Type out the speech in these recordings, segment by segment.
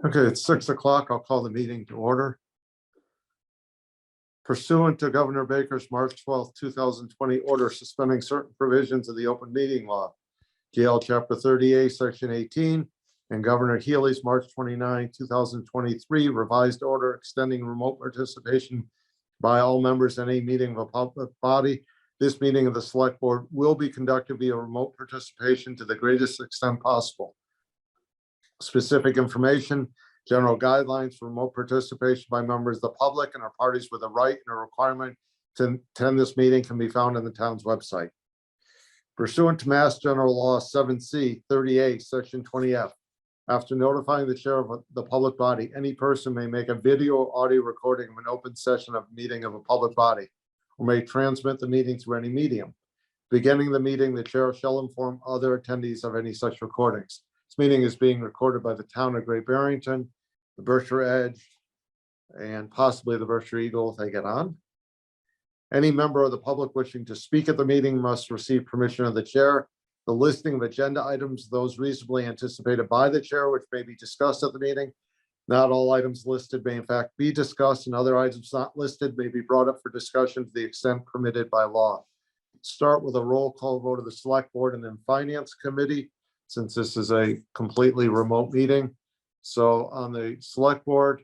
Okay, it's 6 o'clock. I'll call the meeting to order. Pursuant to Governor Baker's March 12th, 2020 order suspending certain provisions of the open meeting law, GL Chapter 38, Section 18, and Governor Healy's March 29, 2023 revised order extending remote participation by all members in any meeting of a public body. This meeting of the Select Board will be conducted via remote participation to the greatest extent possible. Specific information, general guidelines for remote participation by members of the public and our parties with a right and a requirement to attend this meeting can be found on the town's website. Pursuant to Mass General Law 7C 38, Section 20F, after notifying the chair of the public body, any person may make a video or audio recording of an open session of a meeting of a public body, or may transmit the meeting through any medium. Beginning the meeting, the chair shall inform other attendees of any such recordings. This meeting is being recorded by the town of Great Barrington, the Berkshire Edge, and possibly the Berkshire Eagle if they get on. Any member of the public wishing to speak at the meeting must receive permission of the chair. The listing of agenda items, those reasonably anticipated by the chair, which may be discussed at the meeting. Not all items listed may in fact be discussed, and other items not listed may be brought up for discussion to the extent permitted by law. Start with a roll call vote of the Select Board and then Finance Committee, since this is a completely remote meeting. So on the Select Board,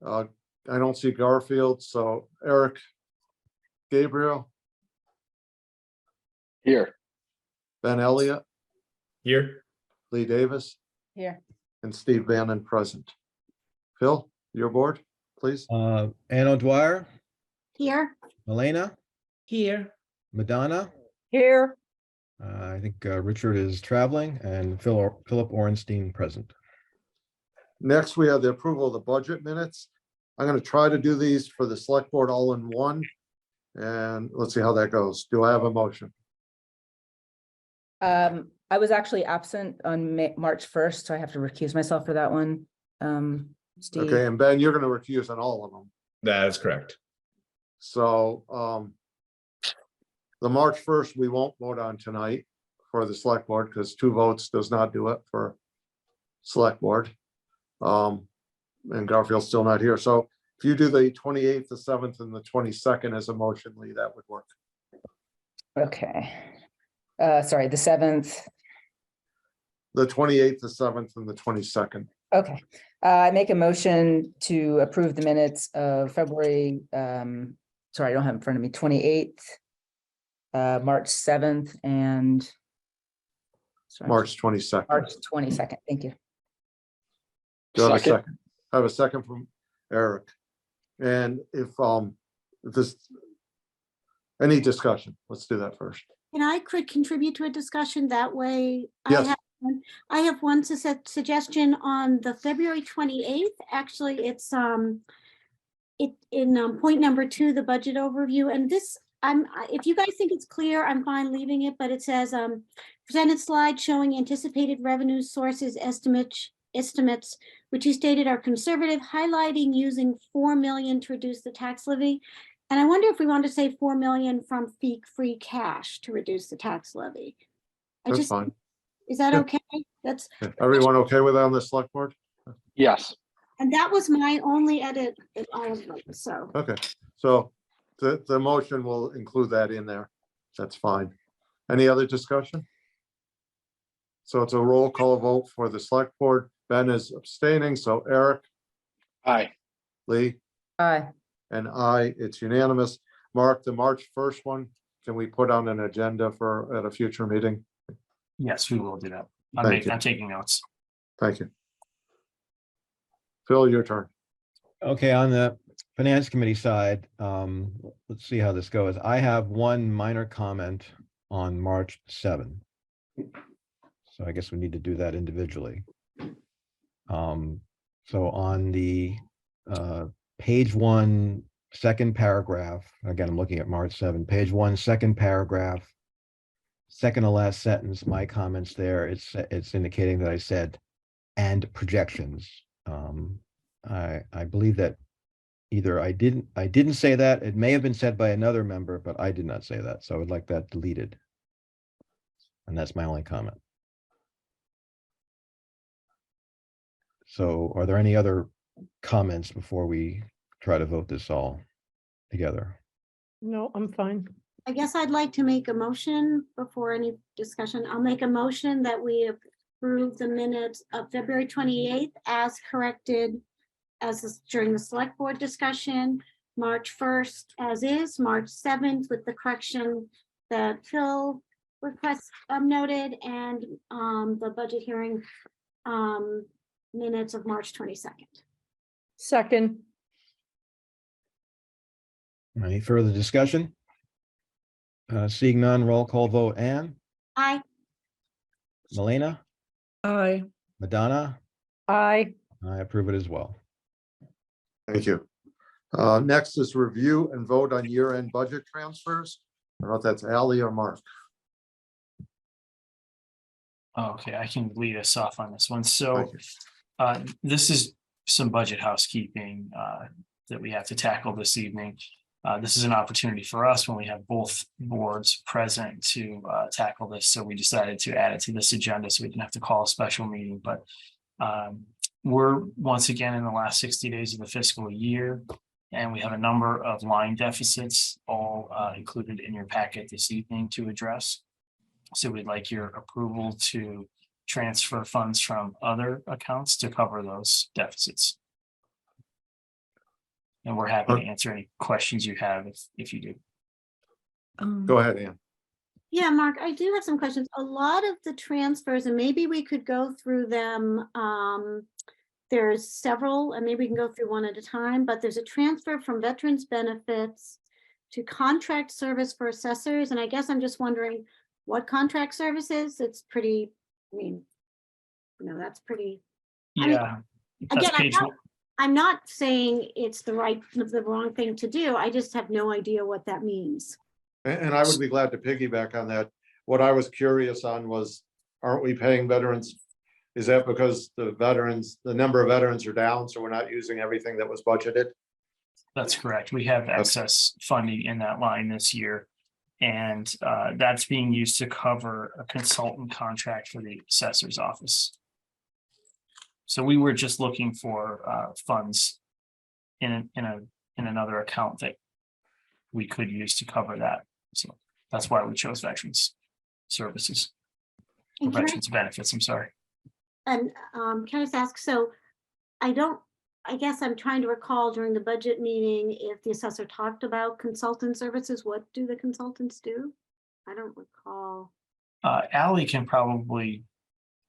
I don't see Garfield, so Eric Gabriel. Here. Ben Elliott. Here. Lee Davis. Here. And Steve Bannon present. Phil, your board, please. Ann O'Dwyer, Here. Elena, Here. Madonna. Here. I think Richard is traveling, and Philip Orenstein present. Next, we have the approval of the budget minutes. I'm going to try to do these for the Select Board all in one. And let's see how that goes. Do I have a motion? I was actually absent on March 1st, so I have to recuse myself for that one. Steve. Okay, and Ben, you're going to recuse on all of them. That is correct. So the March 1st, we won't vote on tonight for the Select Board because 2 votes does not do it for Select Board. And Garfield's still not here. So if you do the 28th, the 7th, and the 22nd as a motion, Lee, that would work. Okay. Sorry, the 7th. The 28th, the 7th, and the 22nd. Okay. I make a motion to approve the minutes of February, sorry, I don't have in front of me, 28th, March 7th, and sorry, March 22nd. March 22nd. Thank you. Do I have a Second. second? I have a second from Eric. And if this, any discussion, let's do that first. And I could contribute to a discussion that way. Yes. I have one suggestion on the February 28th. Actually, it's in point number 2, the budget overview. And this, if you guys think it's clear, I'm fine leaving it, but it says presented slide showing anticipated revenue sources estimates, which he stated are conservative, highlighting using 4 million to reduce the tax levy. And I wonder if we want to say 4 million from free cash to reduce the tax levy. That's fine. Is that Yeah. okay? That's, Everyone okay with that on the Select Board? Yes. and that was my only edit in all of them, so. Okay, so the motion will include that in there. That's fine. Any other discussion? So it's a roll call vote for the Select Board. Ben is abstaining, so Eric, Aye. Lee, Aye. and I, it's unanimous. Mark, the March 1st one, can we put on an agenda for at a future meeting? Yes, we will do that. Thank you. I'm taking notes. Thank you. Phil, your turn. Okay, on the Finance Committee side, let's see how this goes. I have one minor comment on March 7. So I guess we need to do that individually. So on the page 1, second paragraph, again, I'm looking at March 7, page 1, second paragraph, second to last sentence, my comments there, it's indicating that I said, and projections. I believe that either I didn't say that, it may have been said by another member, but I did not say that. So I would like that deleted. And that's my only comment. So are there any other comments before we try to vote this all together? No, I'm fine. I guess I'd like to make a motion before any discussion. I'll make a motion that we approve the minutes of February 28th as corrected during the select board discussion, March 1st as is, March 7th with the correction that Phil requests noted, and the budget hearing minutes of March 22nd. Second, Any further discussion? Seeing none, roll call vote. Anne, Aye. Melina, aye. Madonna, Aye. I approve it as well. Thank you. Next is review and vote on year-end budget transfers. I don't know if that's Ally or Mark. Okay, I can lead us off on this one. So Thank you. this is some budget housekeeping that we have to tackle this evening. This is an opportunity for us when we have both boards present to tackle this. So we decided to add it to this agenda so we didn't have to call a special meeting. But we're once again in the last 60 days of the fiscal year, and we have a number of line deficits all included in your packet this evening to address. So we'd like your approval to transfer funds from other accounts to cover those deficits. And we're happy to answer any questions you have if you do. Go ahead, Ann. Yeah, Mark, I do have some questions. A lot of the transfers, and maybe we could go through them. There's several, and maybe we can go through one at a time, but there's a transfer from veterans benefits to contract service for assessors. And I guess I'm just wondering what contract services. It's pretty, I mean, that's pretty. I mean, Yeah. That's Again, page one. I'm not saying it's the wrong thing to do. I just have no idea what that means. And I would be glad to piggyback on that. What I was curious on was, aren't we paying veterans? Is that because the number of veterans are down, so we're not using everything that was budgeted? That's correct. We have excess funding in that line this year. And that's being used to cover a consultant contract for the assessor's office. So we were just looking for funds in another account that we could use to cover that. So that's why we chose veterans services, or And can veterans benefits, I'm sorry. can I just ask, so I guess I'm trying to recall during the budget meeting, if the assessor talked about consultant services, what do the consultants do? I don't recall. Ally can probably,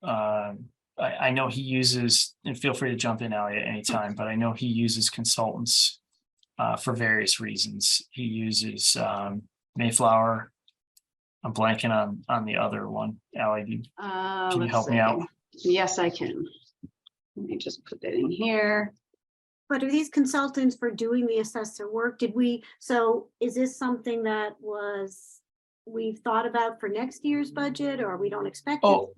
I know he uses, and feel free to jump in, Ally, at any time, but I know he uses consultants for various reasons. He uses Mayflower. I'm blanking on the other one. Ally, can you help me out? Yes, I can. Let me just put that in here. But are these consultants for doing the assessor work? So is this something that we've thought about for next year's budget, or we don't expect? Oh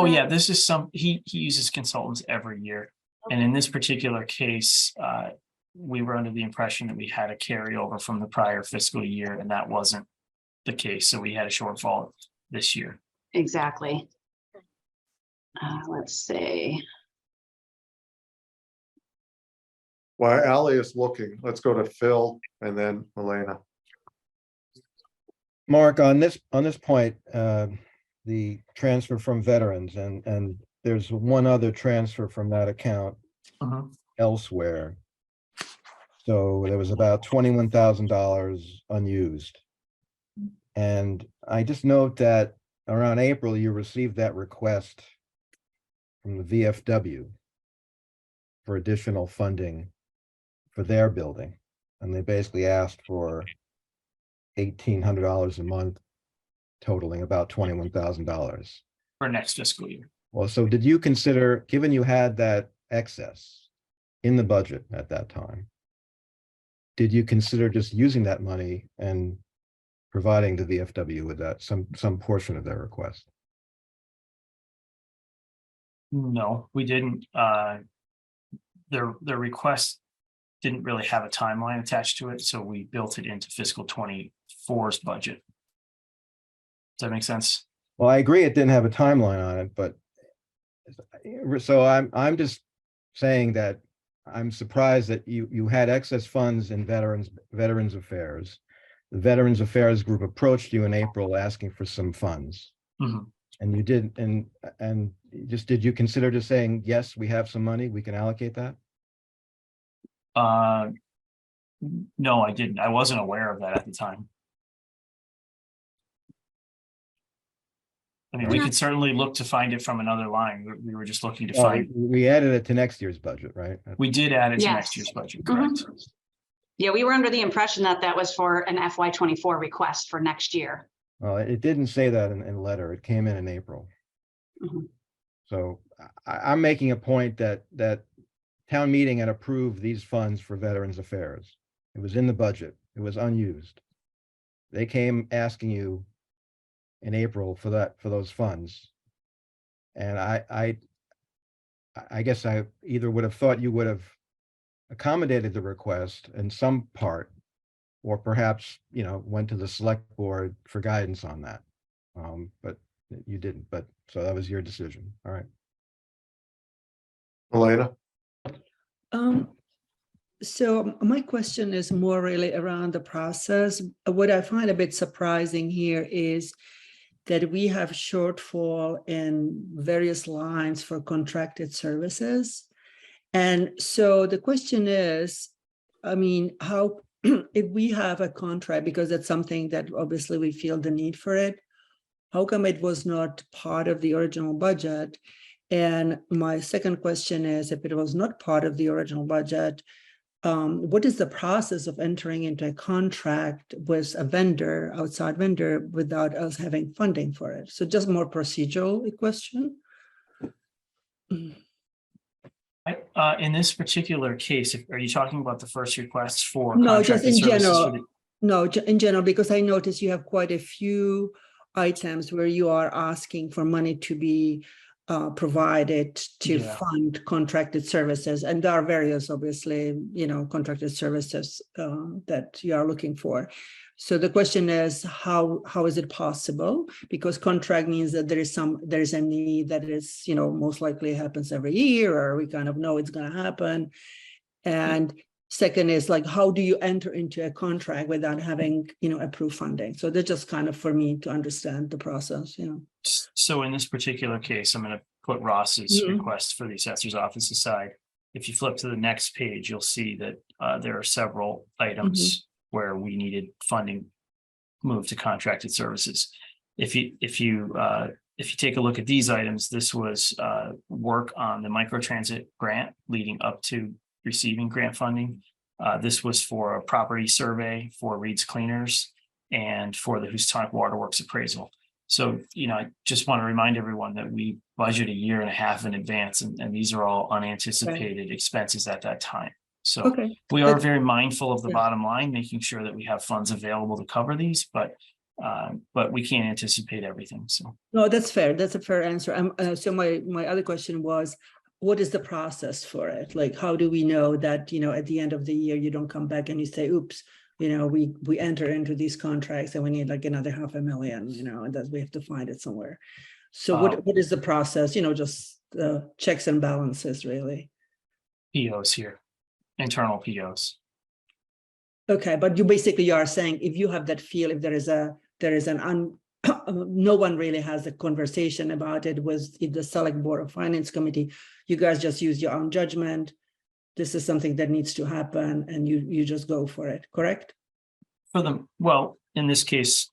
yeah, this is he uses consultants every year. And in this particular case, we were under the impression that we had a carryover from the prior fiscal year, and that wasn't the case. So we had a shortfall this year. Exactly. Let's see. While Ally is looking, let's go to Phil and then Elena. Mark, on this point, the transfer from veterans, and there's one other transfer from that account elsewhere. So there was about $21,000 unused. And I just note that around April, you received that request from the VFW for additional funding for their building. And they basically asked for $1,800 a month, totaling about $21,000 For next fiscal year. Well, so did you consider, given you had that excess in the budget at that time, did you consider just using that money and providing the VFW with that some portion of their request? No, we didn't. Their request didn't really have a timeline attached to it, so we built it into fiscal 24's budget. Does that make sense? Well, I agree it didn't have a timeline on it, but so I'm just saying that I'm surprised that you had excess funds in Veterans Affairs. The Veterans Affairs group approached you in April asking for some funds. Mhm. And you did, and just, did you consider just saying, yes, we have some money, we can allocate that? No, I didn't. I wasn't aware of that at the time. I mean, we could certainly look to find it from another line. We were just looking to Well, find, we added it to next year's budget, right? we did add it to next Yes. year's budget, Mhm. correct? Yeah, we were under the impression that that was for an FY24 request for next year. Well, it didn't say that in the letter. It came in April. Mhm. So I'm making a point that town meeting had approved these funds for Veterans Affairs. It was in the budget. It was unused. They came asking you in April for those funds. And I guess I either would have thought you would have accommodated the request in some part, or perhaps, went to the select board for guidance on that. But you didn't, so that was your decision. All right. Elena? So my question is more really around the process. What I find a bit surprising here is that we have shortfall in various lines for contracted services. And so the question is, I mean, how, if we have a contract, because that's something that obviously we feel the need for it, how come it was not part of the original budget? And my second question is, if it was not part of the original budget, what is the process of entering into a contract with a vendor, outside vendor, without us having funding for it? So just more procedural question. In this particular case, are you talking about the first requests for No, just contracted in services for general. the- No, in general, because I noticed you have quite a few items where you are asking for money to be provided to Yeah. fund contracted services. And there are various, obviously, contracted services that you are looking for. So the question is, how is it possible? Because contract means that there is a need that is, most likely happens every year, or we kind of know it's going to happen. And second is, like, how do you enter into a contract without having, approved funding? So that's just kind of for me to understand the process, So in this particular case, I'm going to put Ross's Mhm. request for the assessor's office aside. If you flip to the next page, you'll see that there are several items where we needed funding moved to contracted services. If you take a look at these items, this was work on the microtransit grant leading up to receiving grant funding. This was for a property survey for Reed's Cleaners and for the Houstonic Waterworks appraisal. So, I just want to remind everyone that we budget a year and a half in advance, and these are all unanticipated expenses at that time. So Okay. we are very mindful of the Yeah. bottom line, making sure that we have funds available to cover these, but we can't anticipate everything. So. No, that's fair. That's a fair answer. So my other question was, what is the process for it? Like, how do we know that, at the end of the year, you don't come back and you say, oops, we enter into these contracts and we need like another $500,000, and that we have to find it somewhere. So what is the process? Just checks and balances, really. POs here, internal POs. Okay, but you are saying, if you have that feel, if no one really has a conversation about it with the Select Board or Finance Committee, you guys just use your own judgment. This is something that needs to happen, and you just go for it, correct? In this case,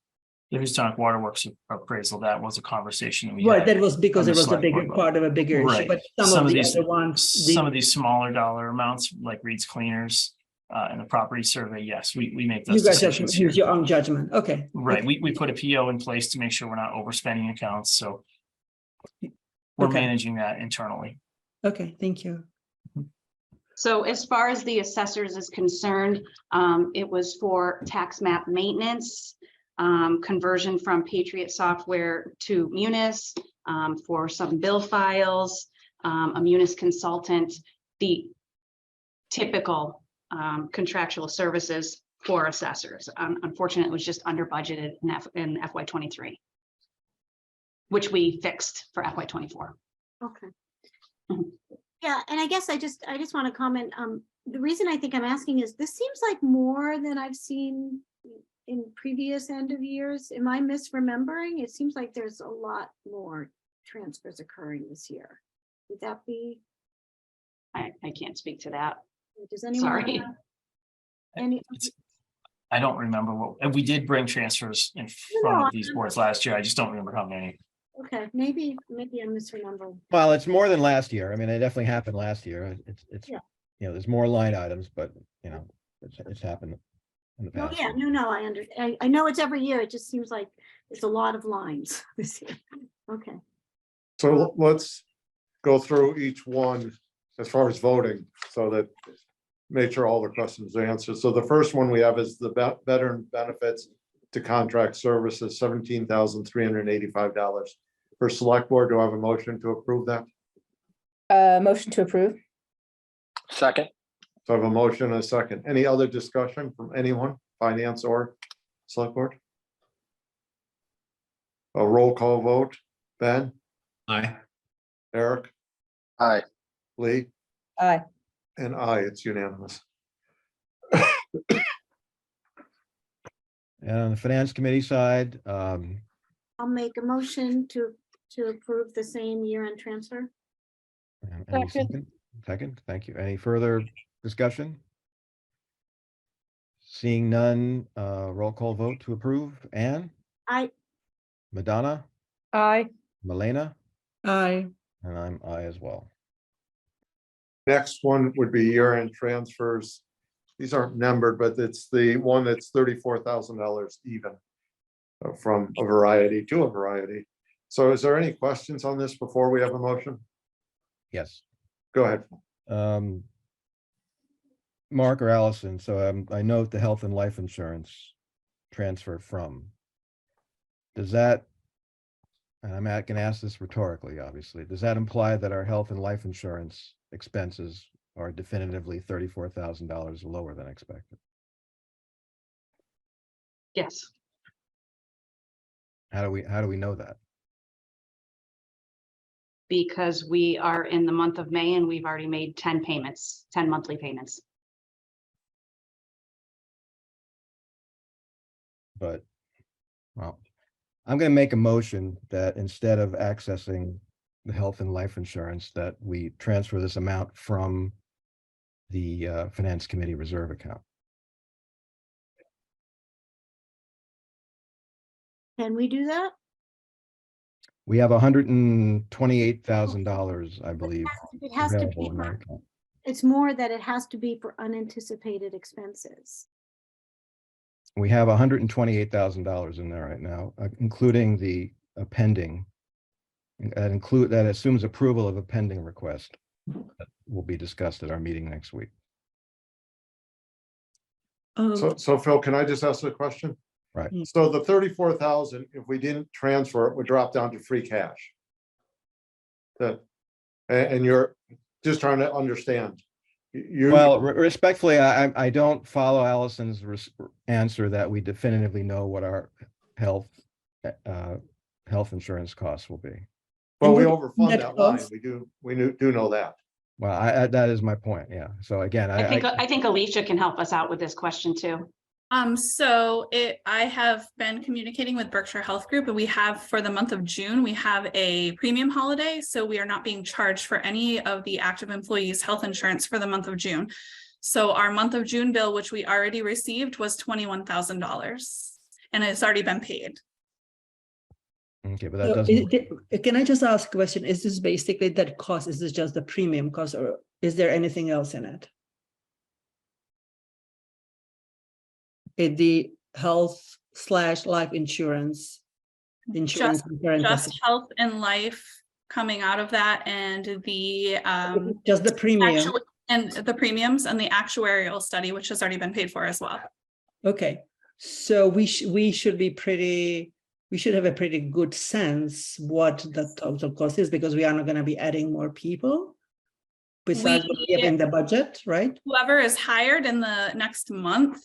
the Houstonic Waterworks appraisal, that was a conversation that we Right, had. that was because on it the was a select bigger board part of a bigger issue, Right. but Some of the these, other ones. some of these smaller dollar amounts, like Reed's Cleaners and the property survey, yes, we make You those guys decisions just here. use your own judgment, okay. Right, Okay. we put a PO in place to make sure we're not overspending accounts, so we're Okay. managing that internally. Okay, thank you. So as far as the assessors is concerned, it was for tax map maintenance, conversion from Patriot software to Munis, for some bill files, a Munis consultant, the typical contractual services for assessors. Unfortunately, it was just under budgeted in FY23, which we fixed for FY24. Okay. Mhm. Yeah, and I guess I just want to comment, the reason I think I'm asking is this seems like more than I've seen in previous end of years. Am I misremembering? It seems like there's a lot more transfers occurring this year. Would that be, I can't speak to that. does anyone? Sorry. have Any, I don't remember what, and we did bring transfers in front of these boards last year. I just don't remember how many. okay, maybe I'm misremembering. Well, it's more than last year. I mean, it definitely happened last year. It's, Yeah. you know, there's more line items, but you know, it's happened in the No, past. yeah, no, I understand. I know it's every year. It just seems like it's a lot of lines this year. Okay. So let's go through each one as far as voting, so that make sure all the questions are answered. So the first one we have is the veteran benefits to contract services, $17,385. For select board, do I have a motion to approve that? Motion to approve. Second. So I have a motion and a second. Any other discussion from anyone, finance or select board? A roll call vote. Ben, Aye. Eric, Aye. Lee, Aye. and I, it's unanimous. And on the finance committee side, I'll make a motion to approve the same year-end transfer. any Second. second, thank you. Any further discussion? Seeing none, roll call vote to approve. Anne, I, Madonna, Aye. Milena, Aye. and I'm I as well. Next one would be year-end transfers. These aren't numbered, but it's the one that's $34,000 even from a variety to a variety. So is there any questions on this before we have a motion? Yes. Go ahead. Mark or Allison, so I note the health and life insurance transfer from. Does that, and I'm gonna ask this rhetorically, obviously, does that imply that our health and life insurance expenses are definitively $34,000 lower than expected? Yes, How do we know that? because we are in the month of May and we've already made 10 payments, 10 monthly payments. But, well, I'm gonna make a motion that instead of accessing the health and life insurance, that we transfer this amount from the finance committee reserve account. can we do that? We have $128,000, I believe, It has to available be, in that account. it's more that it has to be for unanticipated expenses. We have $128,000 in there right now, including the pending. That assumes approval of a pending request that will be discussed at our meeting next week. So Phil, can I just ask a question? Right. So the 34,000, if we didn't transfer it, would drop down to free cash. And you're just trying to understand. Well, respectfully, I don't follow Allison's answer that we definitively know what our health insurance costs will be. Well, we And overfund net that line. cost? We do know that. Well, that is my point. Yeah. So again, I think Alicia can help us out with this question too. I have been communicating with Berkshire Health Group, and we have, for the month of June, we have a premium holiday. So we are not being charged for any of the active employees' health insurance for the month of June. So our month of June bill, which we already received, was $21,000, and it's already been paid. okay, but that So doesn't. can I just ask a question? Is this basically that cost? Is this just the premium cost, or is there anything else in it? The health/life insurance. Just health and life coming out of that, and the Just the premium. and the premiums and the actuarial study, which has already been paid for as well. Okay, so we should have a pretty good sense what the total cost is, because we are not going to be adding more people besides what we have in the budget, right? Whoever is hired in the next month,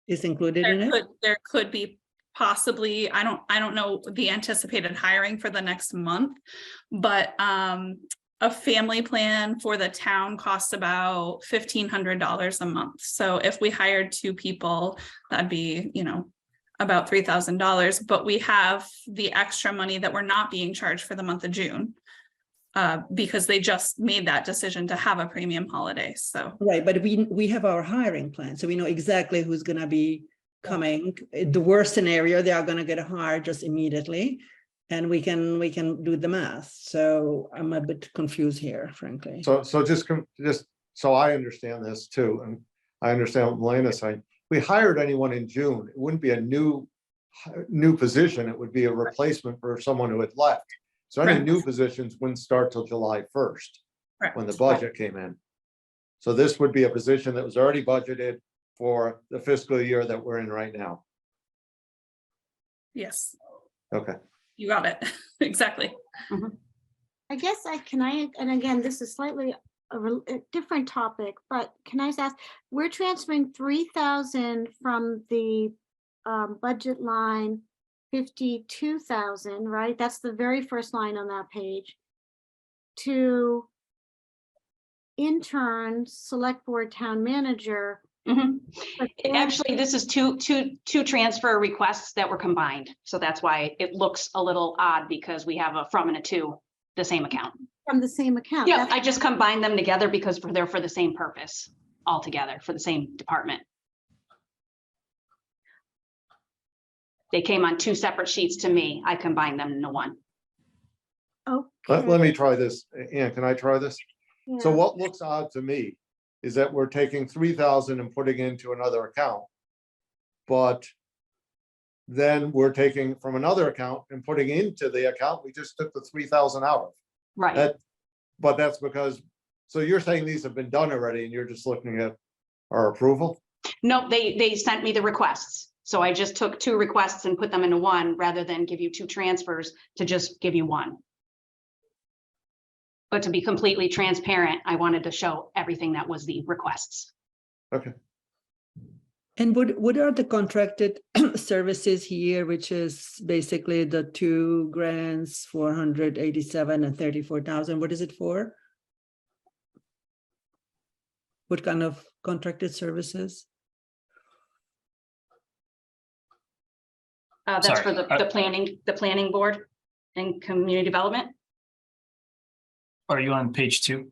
Is included in it. there could be possibly, I don't know the anticipated hiring for the next month, but a family plan for the town costs about $1,500 a month. So if we hired 2 people, that'd be, about $3,000, but we have the extra money that we're not being charged for the month of June. Because they just made that decision to have a premium holiday, so. Right, but we have our hiring plan, so we know exactly who's gonna be coming. The worst scenario, they are gonna get hired just immediately. And we can do the math. So I'm a bit confused here, frankly. So just so I understand this too, and I understand what Melena's saying. We hired anyone in June, it wouldn't be a new position, it would be a replacement for someone who had left. So any new positions wouldn't start till July 1st, when the budget came in. So this would be a position that was already budgeted for the fiscal year that we're in right now. Yes, Okay. you got it, exactly. I guess and again, this is slightly a different topic, but can I just ask, we're transferring 3,000 from the budget line 52,000, right? That's the very first line on that page. To intern, select board, town manager. But then- Actually, this is two transfer requests that were combined. So that's why it looks a little odd because we have a from and a to the same account. From the same account. Yeah, That's- I just combined them together because they're for the same purpose altogether, for the same department. They came on 2 separate sheets to me. I combined them into one. Okay. Let me try this. Ann, can I try this? So yeah. what looks odd to me is that we're taking 3,000 and putting into another account. But then we're taking from another account and putting into the account we just took the 3,000 out of. Right. But that's because, so you're saying these have been done already and you're just looking at our approval? No, they sent me the requests. So I just took 2 requests and put them into one rather than give you 2 transfers to just give you one. But to be completely transparent, I wanted to show everything that was the requests. Okay. And what are the contracted services here, which is basically the 2 grants, 487 and 34,000? What is it for? What kind of contracted services? That's Sorry, for the planning board and community development. Are you on page 2?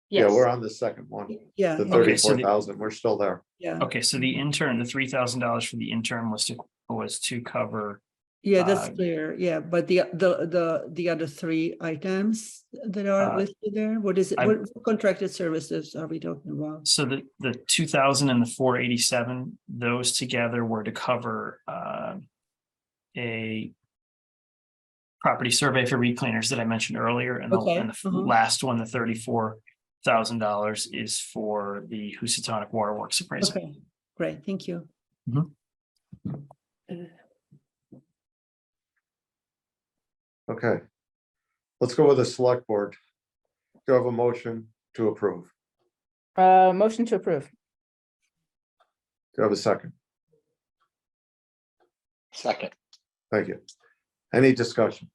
Yeah, Yes. we're on the second one, Yeah, the yeah, Okay, so the- 34,000, we're still there. yeah, Okay, so the intern, the $3,000 for the intern was to cover, yeah, that's uh, clear. Yeah, but the other 3 items that are Uh, listed there, what is it? I'm- What contracted services are we talking about? so the 2,000 and the 487, those together were to cover a property survey for reclaimers that I mentioned earlier, and Okay, the last one, the $34,000 is for the Housatonic Waterworks appraisal. Okay, great, thank you. Okay. Let's go with the select board. Do I have a motion to approve? Motion to approve. Do I have a second? Second. Thank you. Any discussion?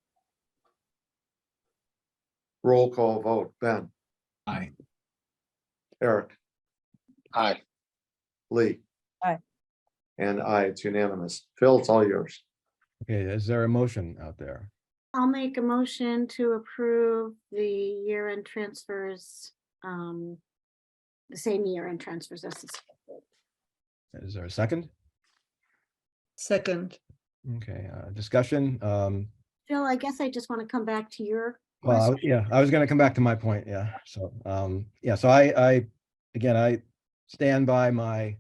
Roll call vote. Ben, Aye. Eric, Aye. Lee. Aye. And I, it's unanimous. Phil, it's all yours. Okay, is there a motion out there? I'll make a motion to approve the year-end transfers, the same year-end transfers as this. Is there a second? Second, Okay, discussion. Phil, I guess I just want to come back to your Well, question. yeah, I was gonna come back to my point, yeah, so, yeah, so I stand by my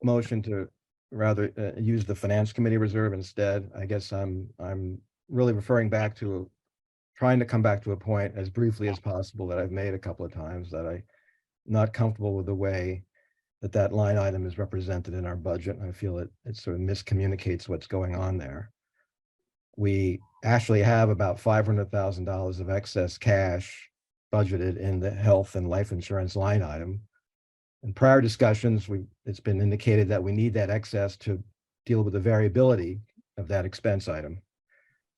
motion to rather use the finance committee reserve instead. I guess I'm really referring back to, trying to come back to a point as briefly as possible that I've made a couple of times, that I'm not comfortable with the way that line item is represented in our budget. I feel it sort of miscommunicates what's going on there. We actually have about $500,000 of excess cash budgeted in the health and life insurance line item. In prior discussions, it's been indicated that we need that excess to deal with the variability of that expense item.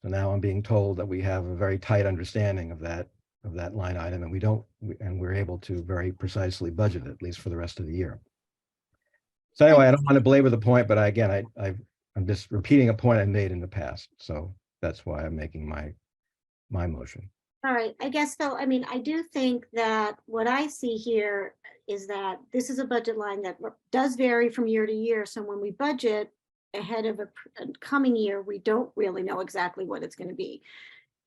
So now I'm being told that we have a very tight understanding of that of that line item, and we don't, and we're able to very precisely budget it, at least for the rest of the year. So anyway, I don't want to belabor the point, but I'm just repeating a point I made in the past. So that's why I'm making my motion. All right, I guess though, I mean, I do think that what I see here is that this is a budget line that does vary from year to year. So when we budget ahead of a coming year, we don't really know exactly what it's going to be.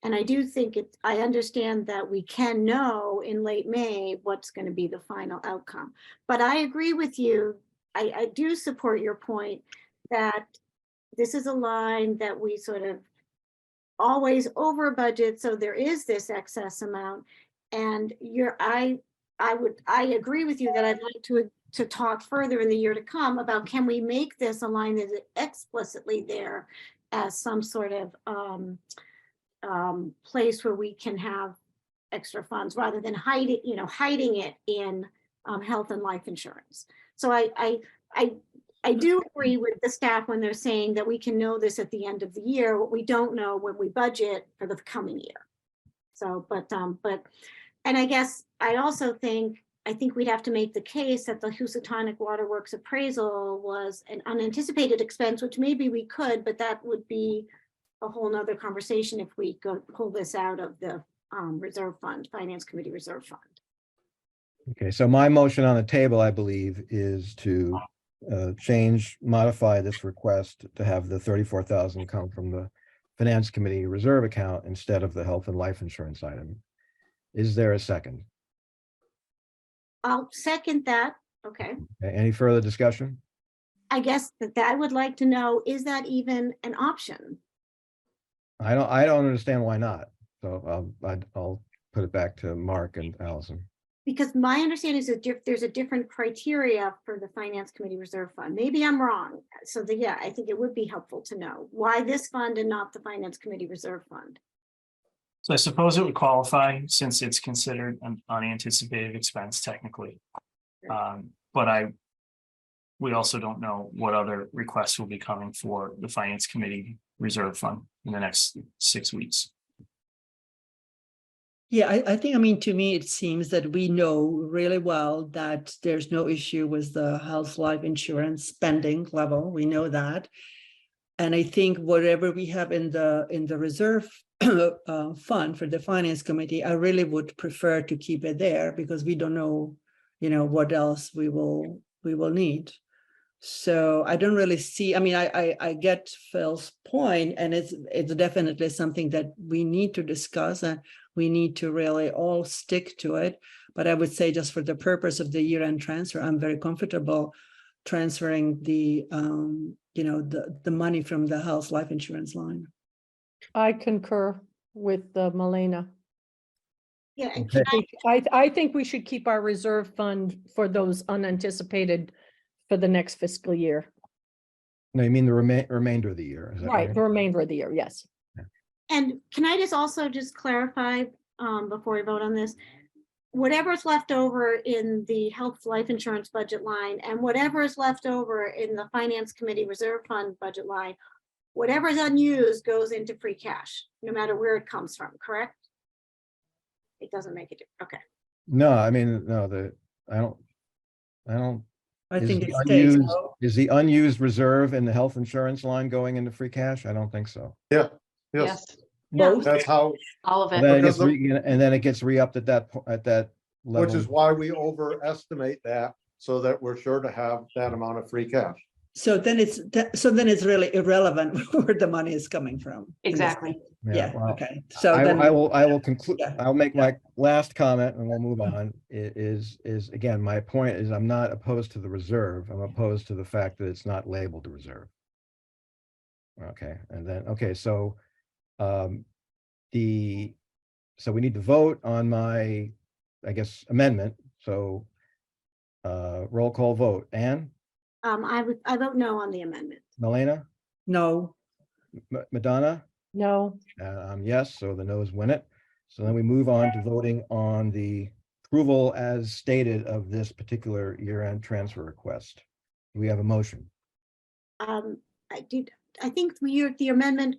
And I do think I understand that we can know in late May what's going to be the final outcome. But I agree with you. I do support your point that this is a line that we sort of always over budget, so there is this excess amount. And I agree with you that I'd like to talk further in the year to come about, can we make this a line that is explicitly there as some sort of place where we can have extra funds rather than hiding it in health and life insurance. So I do agree with the staff when they're saying that we can know this at the end of the year, what we don't know when we budget for the coming year. So, and I guess I also think we'd have to make the case that the Housatonic Waterworks appraisal was an unanticipated expense, which maybe we could, but that would be a whole nother conversation if we go pull this out of the reserve fund, Finance Committee Reserve Fund. Okay, so my motion on the table, I believe, is to modify this request to have the 34,000 come from the Finance Committee Reserve account instead of the health and life insurance item. Is there a second? I'll second that. Okay. Okay, any further discussion? I guess that I would like to know, is that even an option? I don't understand why not. So I'll put it back to Mark and Allison. Because my understanding is that there's a different criteria for the Finance Committee Reserve Fund. Maybe I'm wrong. So yeah, I think it would be helpful to know why this fund and not the Finance Committee Reserve Fund. So I suppose it would qualify since it's considered an unanticipated expense technically. But we also don't know what other requests will be coming for the Finance Committee Reserve Fund in the next 6 weeks. Yeah, I think, I mean, to me, it seems that we know really well that there's no issue with the health life insurance spending level. We know that. And I think whatever we have in the reserve fund for the Finance Committee, I really would prefer to keep it there because we don't know, what else we will need. So I don't really see, I mean, I get Phil's point, and it's definitely something that we need to discuss, and we need to really all stick to it. But I would say just for the purpose of the year-end transfer, I'm very comfortable transferring the money from the health life insurance line. I concur with Malena. Yeah, and Okay. I think we should keep our reserve fund for those unanticipated for the next fiscal year. No, you mean the remainder of the year? Is that Right, the remainder of the year, yes. And can I just clarify before we vote on this? Whatever's left over in the health life insurance budget line and whatever is left over in the Finance Committee Reserve Fund budget line, whatever is unused goes into free cash, no matter where it comes from, correct? It doesn't make it, okay. No, I mean, no, I don't. I Is think the it stays. unused- Is the unused reserve in the health insurance line going into free cash? I don't think so. Yes, Yes, Both. that's how, all of And it. then it Because gets and then it gets re-upped at that level. which is why we overestimate that, so that we're sure to have that amount of free cash. So then it's really irrelevant where the money is coming from. Exactly. Yeah, well, okay. So I then, will conclude, Yeah. I'll make my last comment and we'll move on. Is again, my point is I'm not opposed to the reserve. I'm opposed to the fact that it's not labeled a reserve. Okay, and then, okay, so so we need to vote on my, I guess, amendment. So roll call vote. Anne, I vote no on the amendment. Malena, no, Madonna? No, Yes, so the noes win it. So then we move on to voting on the approval as stated of this particular year-end transfer request. Do we have a motion? I think the amendment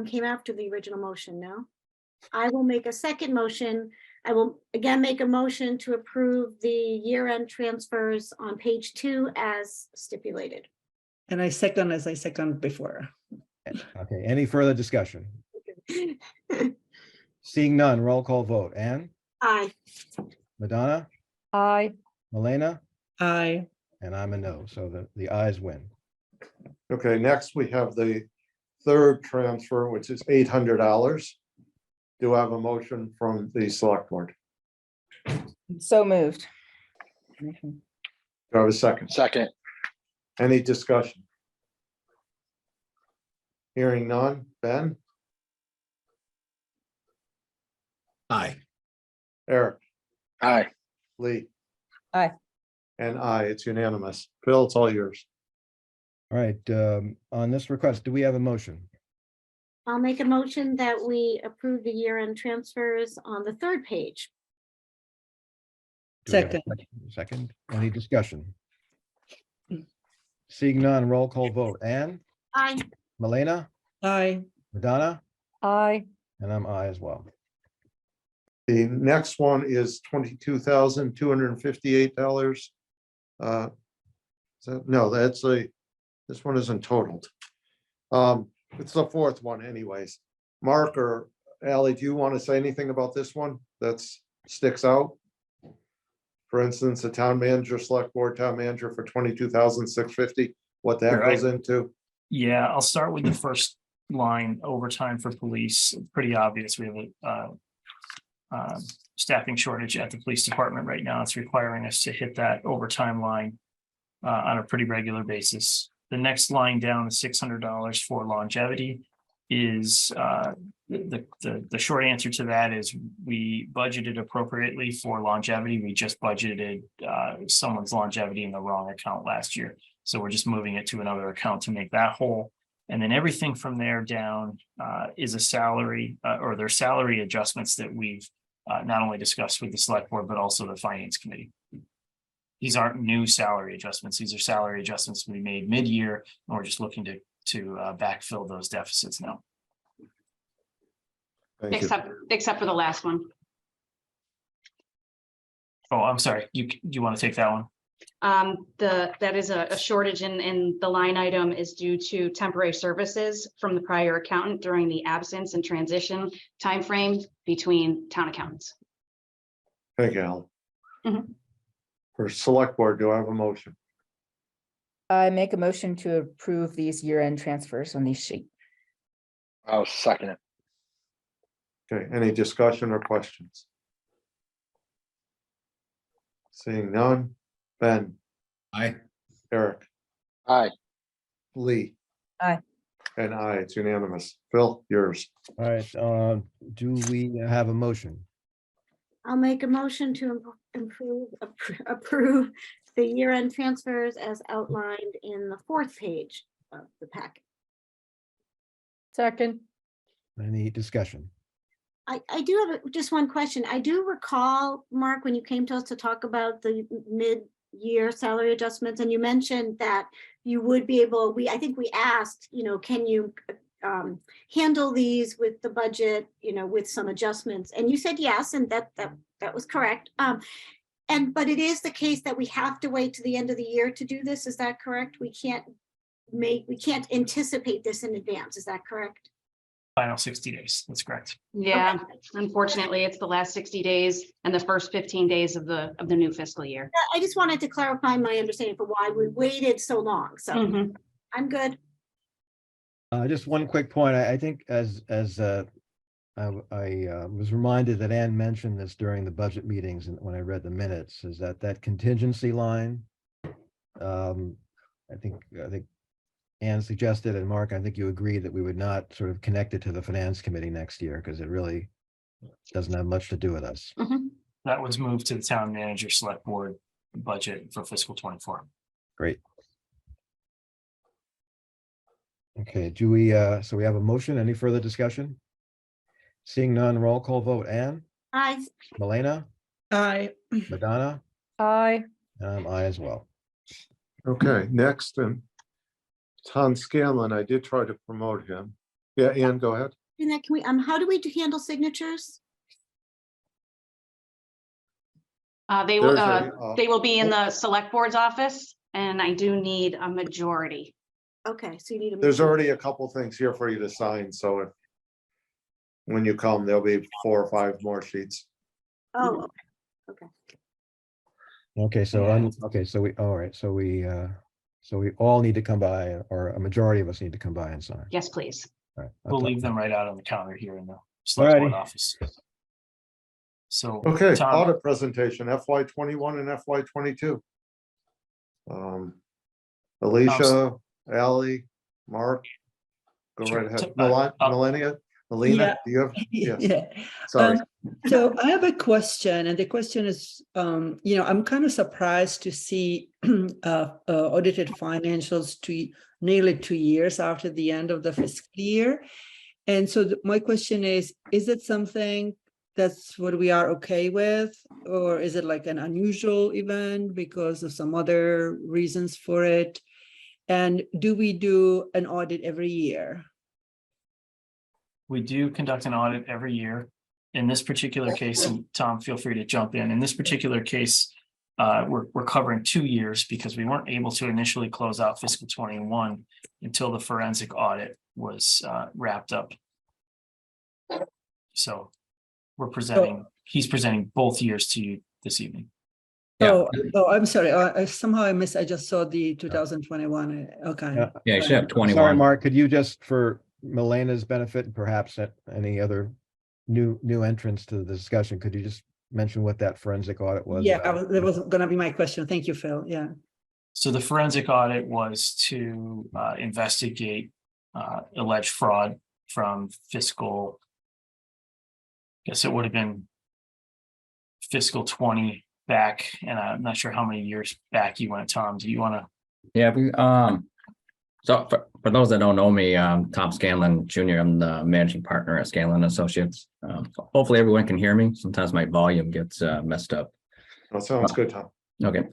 came after the original motion, no? I will make a second motion I will again make a motion to approve the year-end transfers on page 2 as stipulated. And I second as I second before. Okay, any further discussion? Seeing none, roll call vote. Anne, Aye. Madonna, Aye. Milena, Aye. and I'm a no, so the ayes win. Okay, next we have the third transfer, which is $800. Do I have a motion from the select board? So moved. Do I have a second? Second. Any discussion? Hearing none. Ben, Aye. Eric, Aye. Lee. Aye. And I, it's unanimous. Phil, it's all yours. All right, on this request, do we have a motion? I'll make a motion that we approve the year-end transfers on the third page. Do we have a Second. Second, any discussion? Seeing none, roll call vote. Anne, Aye. Milena, Aye. Madonna, Aye. and I'm aye as well. The next one is $22,258. No, that's this one isn't totaled. It's the fourth one anyways. Mark or Ally, do you want to say anything about this one that's sticks out? For instance, the town manager, select board town manager for $22,650, what that Right. goes into? Yeah, I'll start with the first line, overtime for police. Pretty obvious. We have a staffing shortage at the police department right now. It's requiring us to hit that overtime line on a pretty regular basis. The next line down, the $600 for longevity, is the short answer to that is we budgeted appropriately for longevity. We just budgeted someone's longevity in the wrong account last year. So we're just moving it to another account to make that whole. And then everything from there down is a salary or their salary adjustments that we've not only discussed with the select board, but also the finance committee. These aren't new salary adjustments. These are salary adjustments we made mid-year, and we're just looking to backfill those deficits now. Thank you. Except for the last one. Oh, I'm sorry. You want to take that one? That is a shortage in the line item is due to temporary services from the prior accountant during the absence and transition timeframe between town accountants. Thank you, Alan. Mhm. For select board, do I have a motion? I make a motion to approve these year-end transfers on these sheet. I'll second it. Okay, any discussion or questions? Seeing none. Ben, Aye. Eric, Aye. Lee. Aye. And I, it's unanimous. Phil, yours. All right, do we have a motion? I'll make a motion to approve the year-end transfers as outlined in the fourth page of the packet. Second. Any discussion? I do have just one question. I do recall, Mark, when you came to us to talk about the mid-year salary adjustments, and you mentioned that you would be able, I think we asked, can you handle these with the budget, with some adjustments? And you said yes, and that was correct. But it is the case that we have to wait to the end of the year to do this. Is that correct? We can't anticipate this in advance. Is that correct? Final 60 days. That's correct. Yeah, unfortunately, it's the last 60 days and the first 15 days of the new fiscal year. I just wanted to clarify my understanding for why we waited so long. So Mhm. I'm good. Just one quick point. I think as I was reminded that Ann mentioned this during the budget meetings and when I read the minutes, is that contingency line. I think Ann suggested, and Mark, I think you agreed that we would not sort of connect it to the finance committee next year because it really doesn't have much to do with us. Mhm. That was moved to the town manager select board budget for fiscal 24. Great. Okay, do we, so we have a motion, any further discussion? Seeing none, roll call vote. Ann, Aye. Milena, Aye. Madonna, Aye. and I'm aye as well. Okay, next, and Tom Scanlon, I did try to promote him. Yeah, Ann, go ahead. And that can we, how do we handle signatures? They There's will be in the select board's office, and I do need a majority. Okay, so you need a. There's already a couple things here for you to sign, so if when you come, there'll be 4 or 5 more sheets. Oh, okay. Okay, so, okay, so all right, so we all need to come by, or a majority of us need to come by and sign. Yes, please. All right. We'll leave them right out on the counter here in the select board Alrighty. office. So. Okay, Tom, audit presentation, FY 21 and FY 22. Alicia, Ally, Mark, go Sure. right ahead. So, Melania, Melina, do you have? Yes, Yeah. sorry. So I have a question, and the question is, I'm kind of surprised to see audited financials nearly 2 years after the end of the fiscal year. And so my question is it something that's what we are okay with, or is it like an unusual event because of some other reasons for it? And do we do an audit every year? we do conduct an audit every year. In this particular case, and Tom, feel free to jump in. In this particular case, we're covering 2 years because we weren't able to initially close out fiscal 21 until the forensic audit was wrapped up. So he's presenting both years to you this evening. Yeah. Oh, I'm sorry. Somehow I missed. I just saw the 2021. Okay. Yeah, you should have Sorry, 21. Mark, could you just, for Milena's benefit and perhaps any other new entrants to the discussion, could you just mention what that forensic audit was? Yeah, that was going to be my question. Thank you, Phil. Yeah. So the forensic audit was to investigate alleged fraud from fiscal, I guess it would have been fiscal 20 back, and I'm not sure how many years back you went, Tom. Do you want to? Yeah, so for those that don't know me, Tom Scanlon Jr., I'm the managing partner at Scanlon Associates. Hopefully everyone can hear me. Sometimes my volume gets messed up. That sounds good, Tom. Okay,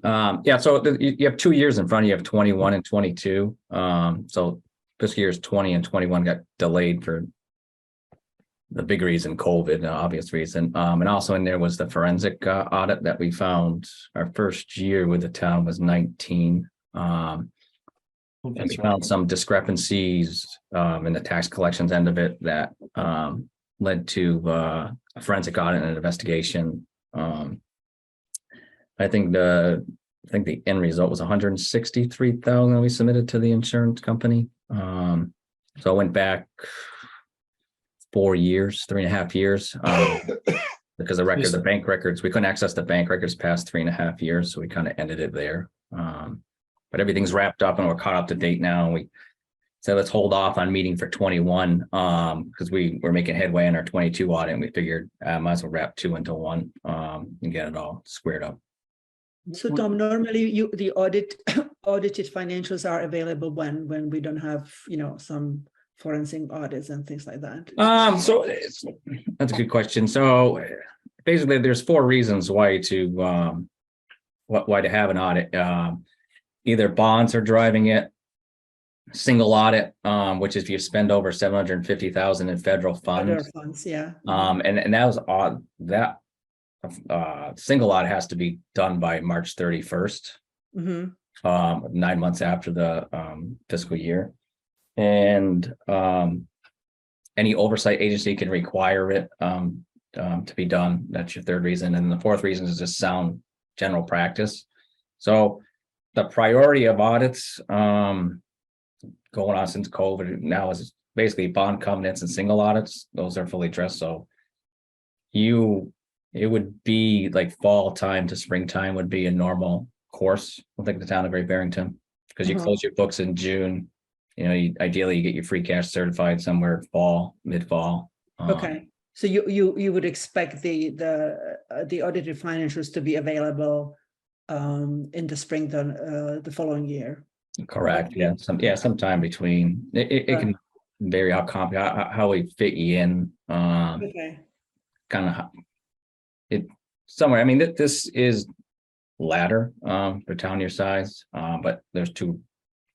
yeah, so you have 2 years in front of you, have 21 and 22. So fiscal years 20 and 21 got delayed for the big reason, COVID, obvious reason. And also in there was the forensic audit that we found. Our first year with the town was 19. And we found some discrepancies in the tax collections end of it that led to a forensic audit and an investigation. I think the end result was 163,000 we submitted to the insurance company. So I went back 4 years, 3.5 years, because the bank records, we couldn't access the bank records past 3.5 years, so we kind of ended it there. But everything's wrapped up and we're caught up to date now. And we said, let's hold off on meeting for 21 because we were making headway in our 22 audit, and we figured might as well wrap 2 into 1 and get it all squared up. So Tom, normally the audited financials are available when we don't have, some forensic audits and things like that. So that's a good question. So basically there's 4 reasons why to have an audit. Either bonds are driving it, single audit, which is if you spend over 750,000 in federal funds. Other funds, yeah. And that was odd. That single audit has to be done by March 31st, 9 months after the fiscal year. And any oversight agency can require it to be done. That's your 3rd reason. And the 4th reason is just sound general practice. So the priority of audits going on since COVID now is basically bond covenants and single audits. Those are fully addressed. So it would be like fall time to springtime would be a normal course. I think the town of Great Barrington, because you close your books in June. Ideally you get your free cash certified somewhere mid-fall. Okay, so you would expect the audited financials to be available in the spring, the following year. Correct. Yeah. Sometime between. It can vary how we fit you in. Okay. Kind of it somewhere. I mean, this is ladder for town your size, but there's 2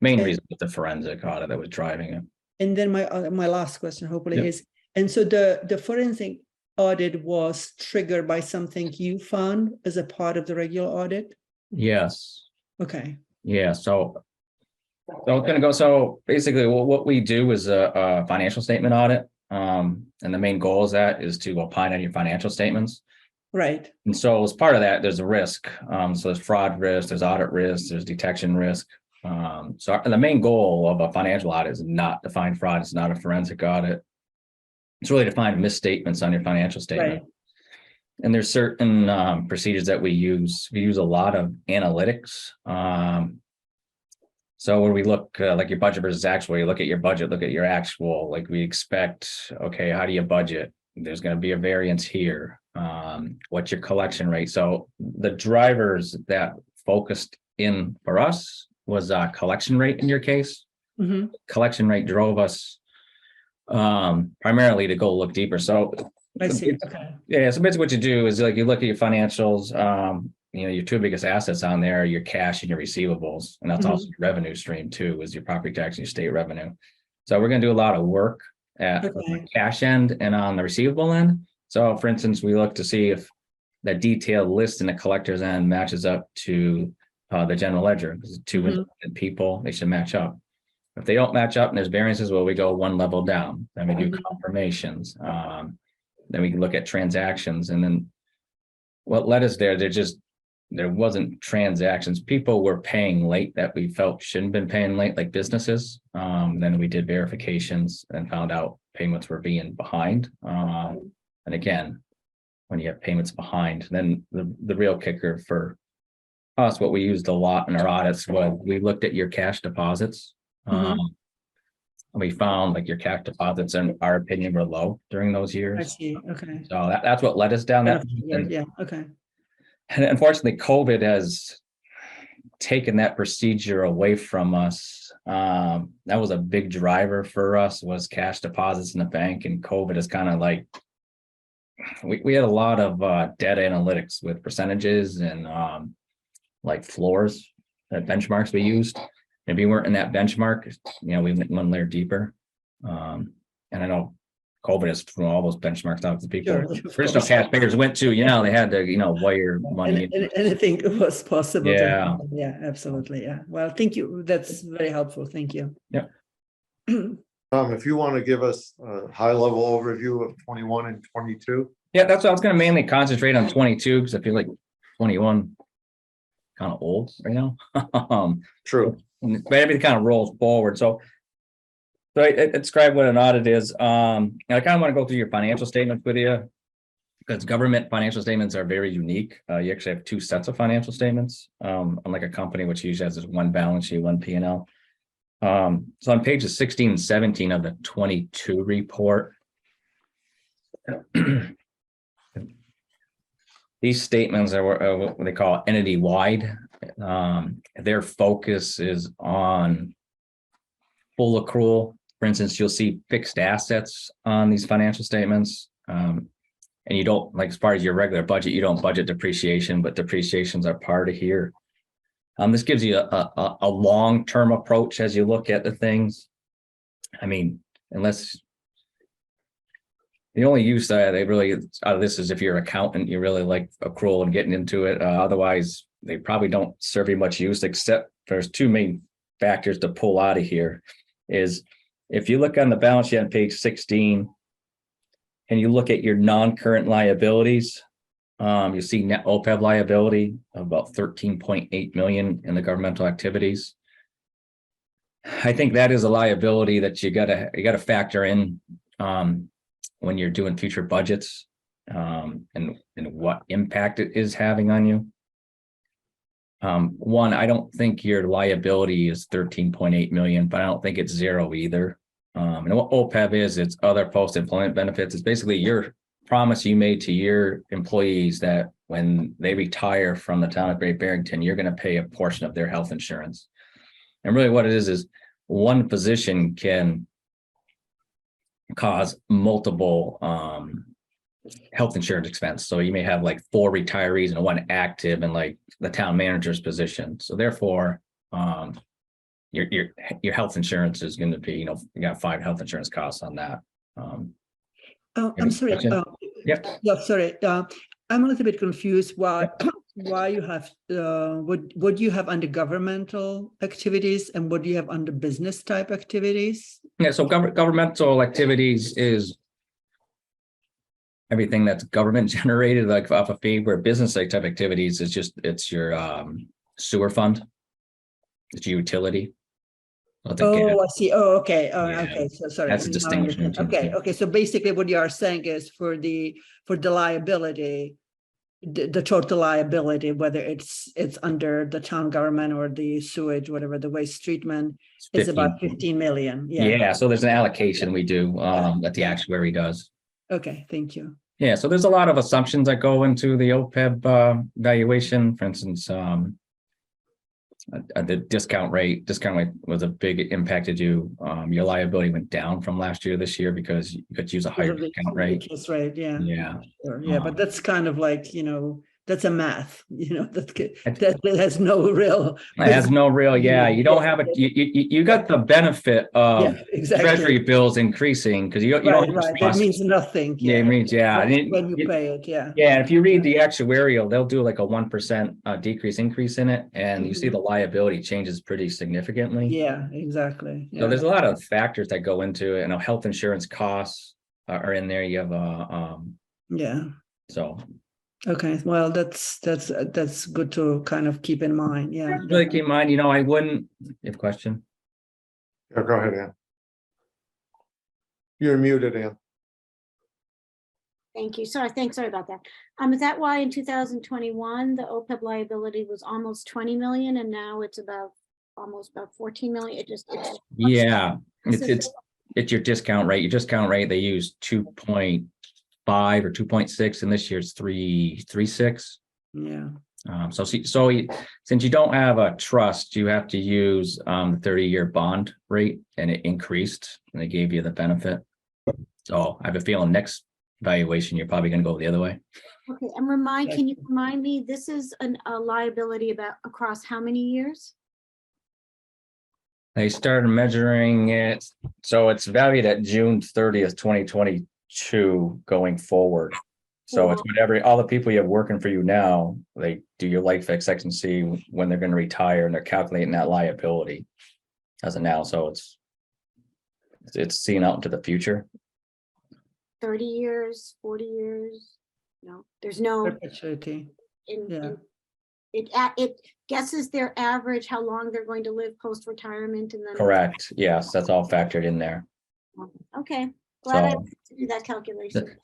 main reasons with the forensic audit that was driving it. And then my last question, hopefully, is, and so the forensic audit was triggered by something you found as a part of the regular audit? Yes. Okay. Yeah, so it's gonna go, so basically what we do is a financial statement audit. And the main goal is to opine on your financial statements. Right. And so as part of that, there's a risk. So there's fraud risk, there's audit risk, there's detection risk. So the main goal of a financial audit is not to find fraud. It's not a forensic audit. It's really to find misstatements on your financial statement. Right. And there's certain procedures that we use. We use a lot of analytics. So when we look like your budget versus actual, you look at your budget, look at your actual, like we expect, okay, how do you budget? There's going to be a variance here. What's your collection rate? So the drivers that focused in for us was collection rate in your case. Mhm. Collection rate drove us primarily to go look deeper. So I see. Okay. yeah, so basically what you do is like you look at your financials, your two biggest assets on there are your cash and your receivables. And that's also your revenue stream too, is your property tax and your state revenue. So we're going to do a lot of work at the cash end and on the receivable end. So for instance, we look to see if the detailed list in the collector's end matches up to the general ledger. Because two independent people, they should match up. If they don't match up and there's variances, well, we go one level down. Then we do confirmations. Then we can look at transactions. And then what led us there, there wasn't transactions. People were paying late that we felt shouldn't have been paying late, like businesses. Then we did verifications and found out payments were being behind. And again, when you have payments behind, then the real kicker for us, what we used a lot in our audits was we looked at your cash deposits. And we found like your cash deposits, in our opinion, were low during those years. I see. Okay. So that's what led us down that. Yeah. Okay. And unfortunately, COVID has taken that procedure away from us. That was a big driver for us, was cash deposits in the bank, and COVID is kind of like, we had a lot of data analytics with percentages and like floors, benchmarks we used. If you weren't in that benchmark, we went one layer deeper. And I know COVID has thrown all those benchmarks out to people. Original taxpayers went to, they had to, wire money. Anything was possible. Yeah. Yeah, absolutely. Yeah. Well, thank you. That's very helpful. Thank you. Yeah. If you want to give us a high level overview of 21 and 22. Yeah, that's what I was going to mainly concentrate on 22, because I feel like 21 kind of old right now. True. But everything kind of rolls forward. So I describe what an audit is. I kind of want to go through your financial statements with you, because government financial statements are very unique. You actually have two sets of financial statements, unlike a company, which usually has this one balance sheet, one P&L. So on pages 16 and 17 of the 22 report, these statements are what they call entity-wide. Their focus is on full accrual. For instance, you'll see fixed assets on these financial statements. And you don't, like as far as your regular budget, you don't budget depreciation, but depreciations are part of here. This gives you a long-term approach as you look at the things. I mean, unless the only use that they really out of this is if you're an accountant, you really like accrual and getting into it. Otherwise, they probably don't serve you much use, except there's two main factors to pull out of here. Is if you look on the balance sheet on page 16 and you look at your non-current liabilities, you see net OPEB liability of about 13.8 million in the governmental activities. I think that is a liability that you gotta factor in when you're doing future budgets, and what impact it is having on you. One, I don't think your liability is 13.8 million, but I don't think it's zero either. And what OPEB is, it's other post-employment benefits. It's basically your promise you made to your employees that when they retire from the town of Great Barrington, you're going to pay a portion of their health insurance. And really what it is one position can cause multiple health insurance expense. So you may have like 4 retirees and 1 active in like the town manager's position. So therefore, your health insurance is going to be, you got 5 health insurance costs on that. I'm sorry. Yep. Yeah, sorry, I'm a little bit confused why, why you have, what you have under governmental activities and what do you have under business type activities? Yeah, so governmental activities is everything that's government generated, like off a fee, where business type activities is just, it's your sewer fund. It's your utility. Well, the gas. Oh, I see. Oh, okay. Oh, Yeah, okay. So sorry. that's a Now I distinction understand. between the Okay, two. okay. So basically what you are saying is for the liability, the total liability, whether it's under the town government or the sewage, whatever, the waste treatment is about 15 million. Yeah. Yeah, so there's an allocation we do that the actuary does. Okay, thank you. Yeah, so there's a lot of assumptions that go into the OPEB valuation. For instance, the discount rate was a big impacted you. Your liability went down from last year this year because you could use a higher Because of the discount rate. interest rate, yeah. Yeah. Sure. Yeah, but Um, that's kind of like, that's a math, that has no real. It has no real, yeah, you don't have you got the benefit of Yeah, exactly. treasury bills increasing because you don't Right, have right. That trust. means nothing. Yeah, it means, yeah. When you pay it, yeah. Yeah, if you read the actuarial, they'll do like a 1% decrease increase in it, and you see the liability changes pretty significantly. Yeah, exactly. So Yeah. there's a lot of factors that go into it. You know, health insurance costs are in there. You have Yeah. so Okay. Well, that's good to kind of keep in mind. Yeah. really keep in mind, you know, I wouldn't. You have a question? Yeah, go ahead, Ann. You're muted, Ann. Thank you. Sorry about that. Is that why in 2021, the OPEB liability was almost 20 million and now it's almost about 14 million? Yeah, it's your discount rate. Your discount rate, they use 2.5 or 2.6, and this year's 3.36. Yeah. So since you don't have a trust, you have to use the 30-year bond rate, and it increased, and they gave you the benefit. So I have a feeling next valuation, you're probably going to go the other way. Okay, and can you remind me, this is a liability across how many years? They started measuring it, so it's valued at June 30th, 2022 going forward. So it's whatever, all the people you have working for you now, they do your life expectancy when they're going to retire, and they're calculating that liability as of now. So it's seen out into the future. 30 years, 40 years? No, there's no. Perpetuity. It guesses their average, how long they're going to live post-retirement, and then. Correct. Yes, that's all factored in there. Okay, glad I So- had to do that calculation.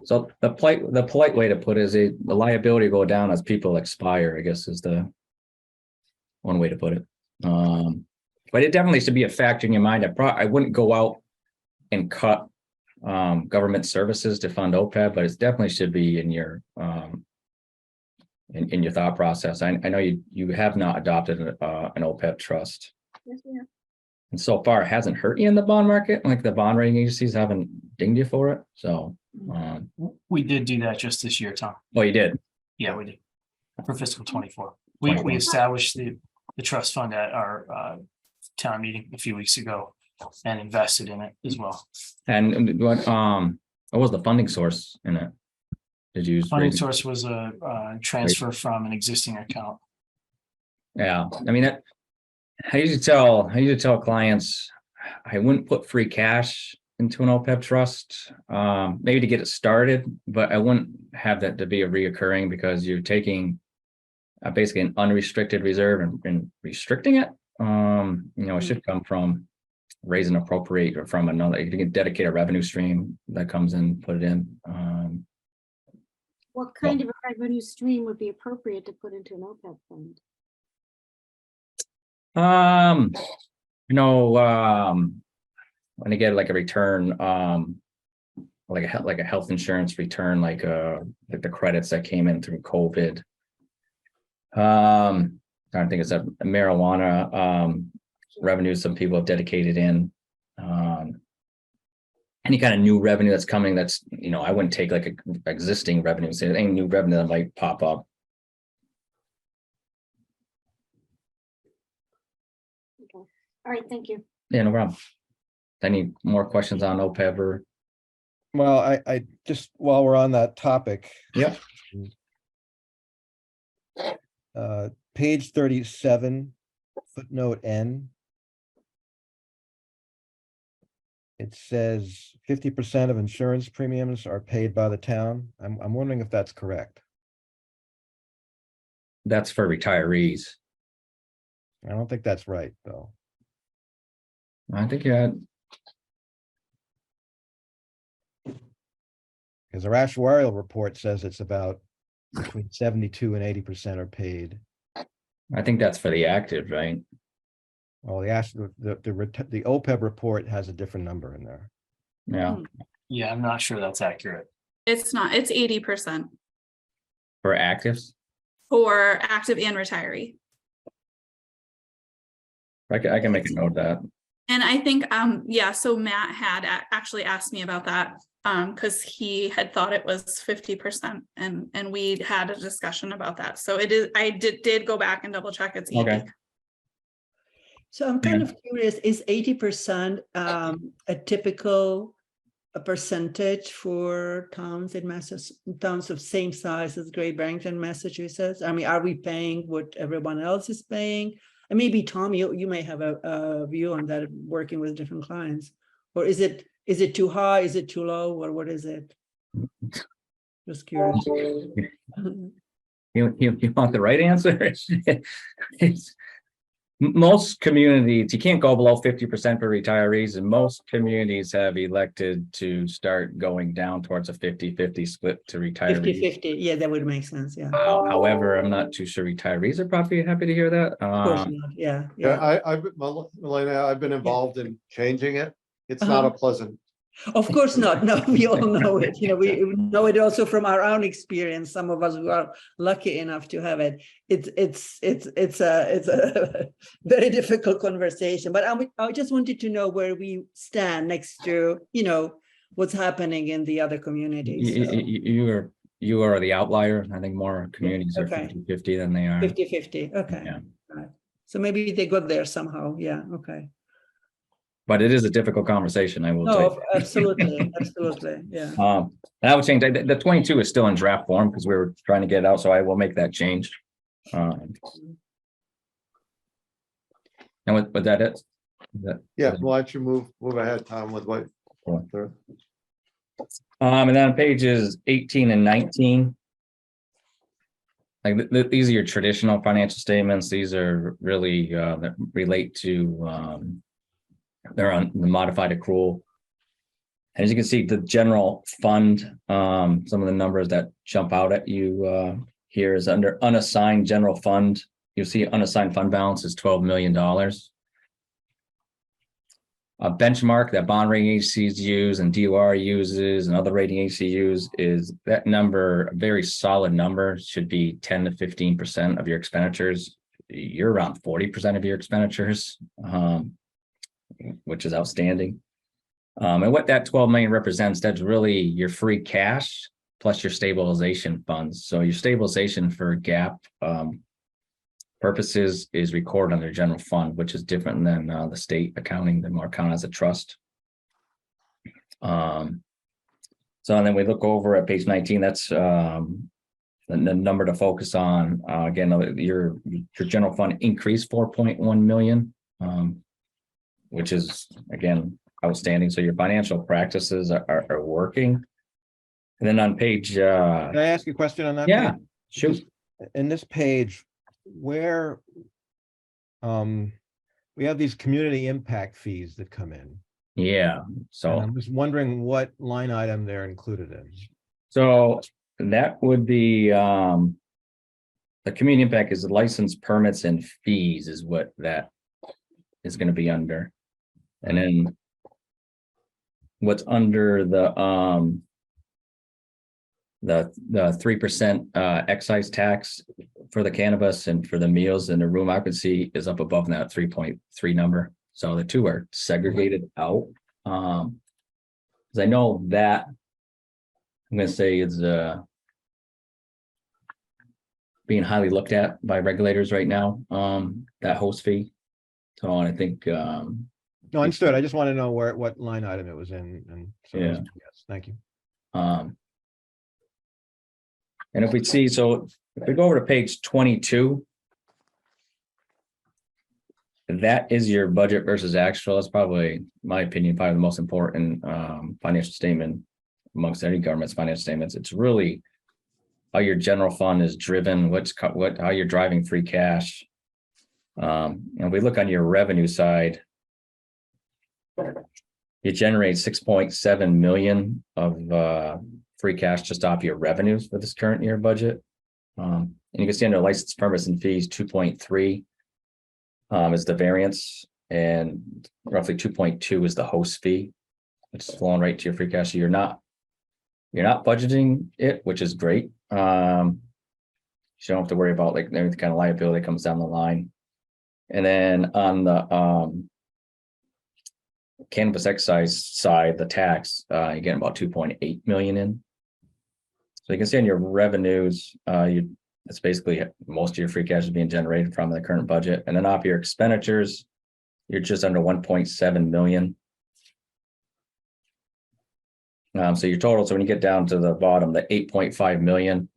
So the polite way to put it is the liability go down as people expire, I guess is the one way to put it. But it definitely should be a factor in your mind. I wouldn't go out and cut government services to fund OPEB, but it definitely should be in your in your thought process. I know you have not adopted an OPEB trust. Yes, we have. And so far, it hasn't hurt you in the bond market. Like the bond rating agencies haven't dinged you for it. So, We did do that just this year, Tom. well, you did. Yeah, we did. For fiscal 24. We established the trust fund at our town meeting a few weeks ago and invested in it as well. And what was the funding source in it? Did you use? Funding source was a transfer from an existing account. Yeah, I mean, I usually tell clients, I wouldn't put free cash into an OPEB trust, maybe to get it started, but I wouldn't have that to be a reoccurring, because you're taking basically an unrestricted reserve and restricting it. It should come from raise and appropriate, or from another. You can dedicate a revenue stream that comes in, put it in. What kind of a revenue stream would be appropriate to put into an OPEB fund? When you get like a return, like a health insurance return, like the credits that came in through COVID. I don't think it's a marijuana revenue some people have dedicated in. Any kind of new revenue that's coming, that's, I wouldn't take like a existing revenue, say any new revenue that might pop up. Okay. All right, thank you. Yeah, no problem. Any more questions on OPEB or? Well, I just, while we're on that topic. Yep. Page 37, footnote N. It says 50% of insurance premiums are paid by the town. I'm wondering if that's correct. That's for retirees. I don't think that's right, though. I think you had, Because our actuarial report says it's about between 72 and 80% are paid. I think that's for the active, right? Well, the OPEB report has a different number in there. Yeah, Yeah, I'm not sure that's accurate. It's not, it's 80% for actives. for active and retiree. I can make a note of that. And I think, yeah, so Matt had actually asked me about that, because he had thought it was 50%, and we had a discussion about that. So it is, I did go back and double check, it's 80. Okay. So I'm kind of curious, is 80% a typical percentage for towns in towns of same size as Great Barrington, Massachusetts? I mean, are we paying what everyone else is paying? And maybe Tom, you may have a view on that, working with different clients. Or is it too high? Is it too low? Or what is it? Just curious. You want the right answer? It's most communities, you can't go below 50% for retirees, and most communities have elected to start going down towards a 50-50 split to retirees. 50-50, yeah, that would make sense, yeah. However, I'm not too sure retirees are probably happy to hear that. Of course not, yeah. Melania, I've been involved in changing it. It's not a pleasant. Of course not. No, we all know it. You know, we know it also from our own experience. Some of us who are lucky enough to have it. It's a very difficult conversation. But I just wanted to know where we stand next to, you know, what's happening in the other communities. You are the outlier. I think more communities are Okay. 50-50 than they are. 50-50. Okay. Yeah. Right. So maybe they got there somehow. Yeah. Okay. But it is a difficult conversation, I will tell No, you. absolutely. Absolutely. Yeah. That would change. The 22 is still in draft form because we were trying to get it out, so I will make that change. And with that it? Yeah, why don't you move ahead, Tom, with what? And then on pages 18 and 19. Like these are your traditional financial statements. These are really that relate to they're on the modified accrual. As you can see, the general fund, some of the numbers that jump out at you here is under unassigned general fund. You'll see unassigned fund balance is $12 million. A benchmark that bond rating agencies use and DOR uses and other rating agencies use is that number, a very solid number, should be 10 to 15% of your expenditures. You're around 40% of your expenditures, which is outstanding. And what that 12 million represents, that's really your free cash plus your stabilization funds. So your stabilization for GAAP purposes is recorded under general fund, which is different than the state accounting, the more count as a trust. So and then we look over at page 19, that's the number to focus on. Again, your general fund increased 4.1 million, which is, again, outstanding. So your financial practices are working. And then on page Can I ask you a question on that? yeah, page? shoot. Just in this page, where we have these community impact fees that come in. Yeah, so And I'm just wondering what line item they're included in. so that would be the community impact is the license permits and fees is what that is going to be under. And then what's under the 3% excise tax for the cannabis and for the meals and the room occupancy is up above that 3.3 number. So the two are segregated out. Because I know that I'm going to say is being highly looked at by regulators right now, that host fee. So I think No, understood. I just want to know what line item it was in, and so Yeah. yes, thank you. And if we see, so if we go over to page 22, that is your budget versus actual. That's probably, in my opinion, probably the most important financial statement amongst any government's financial statements. It's really how your general fund is driven, how you're driving free cash. And we look on your revenue side, you generate 6.7 million of free cash just off your revenues for this current year budget. And you can see under license permits and fees, 2.3 is the variance, and roughly 2.2 is the host fee, which is flowing right to your free cash. So you're not budgeting it, which is great. You don't have to worry about like any kind of liability that comes down the line. And then on the cannabis excise side, the tax, you're getting about 2.8 million in. So you can see on your revenues, it's basically most of your free cash is being generated from the current budget. And then off your expenditures, you're just under 1.7 million. So your total, so when you get down to the bottom, the 8.5 million,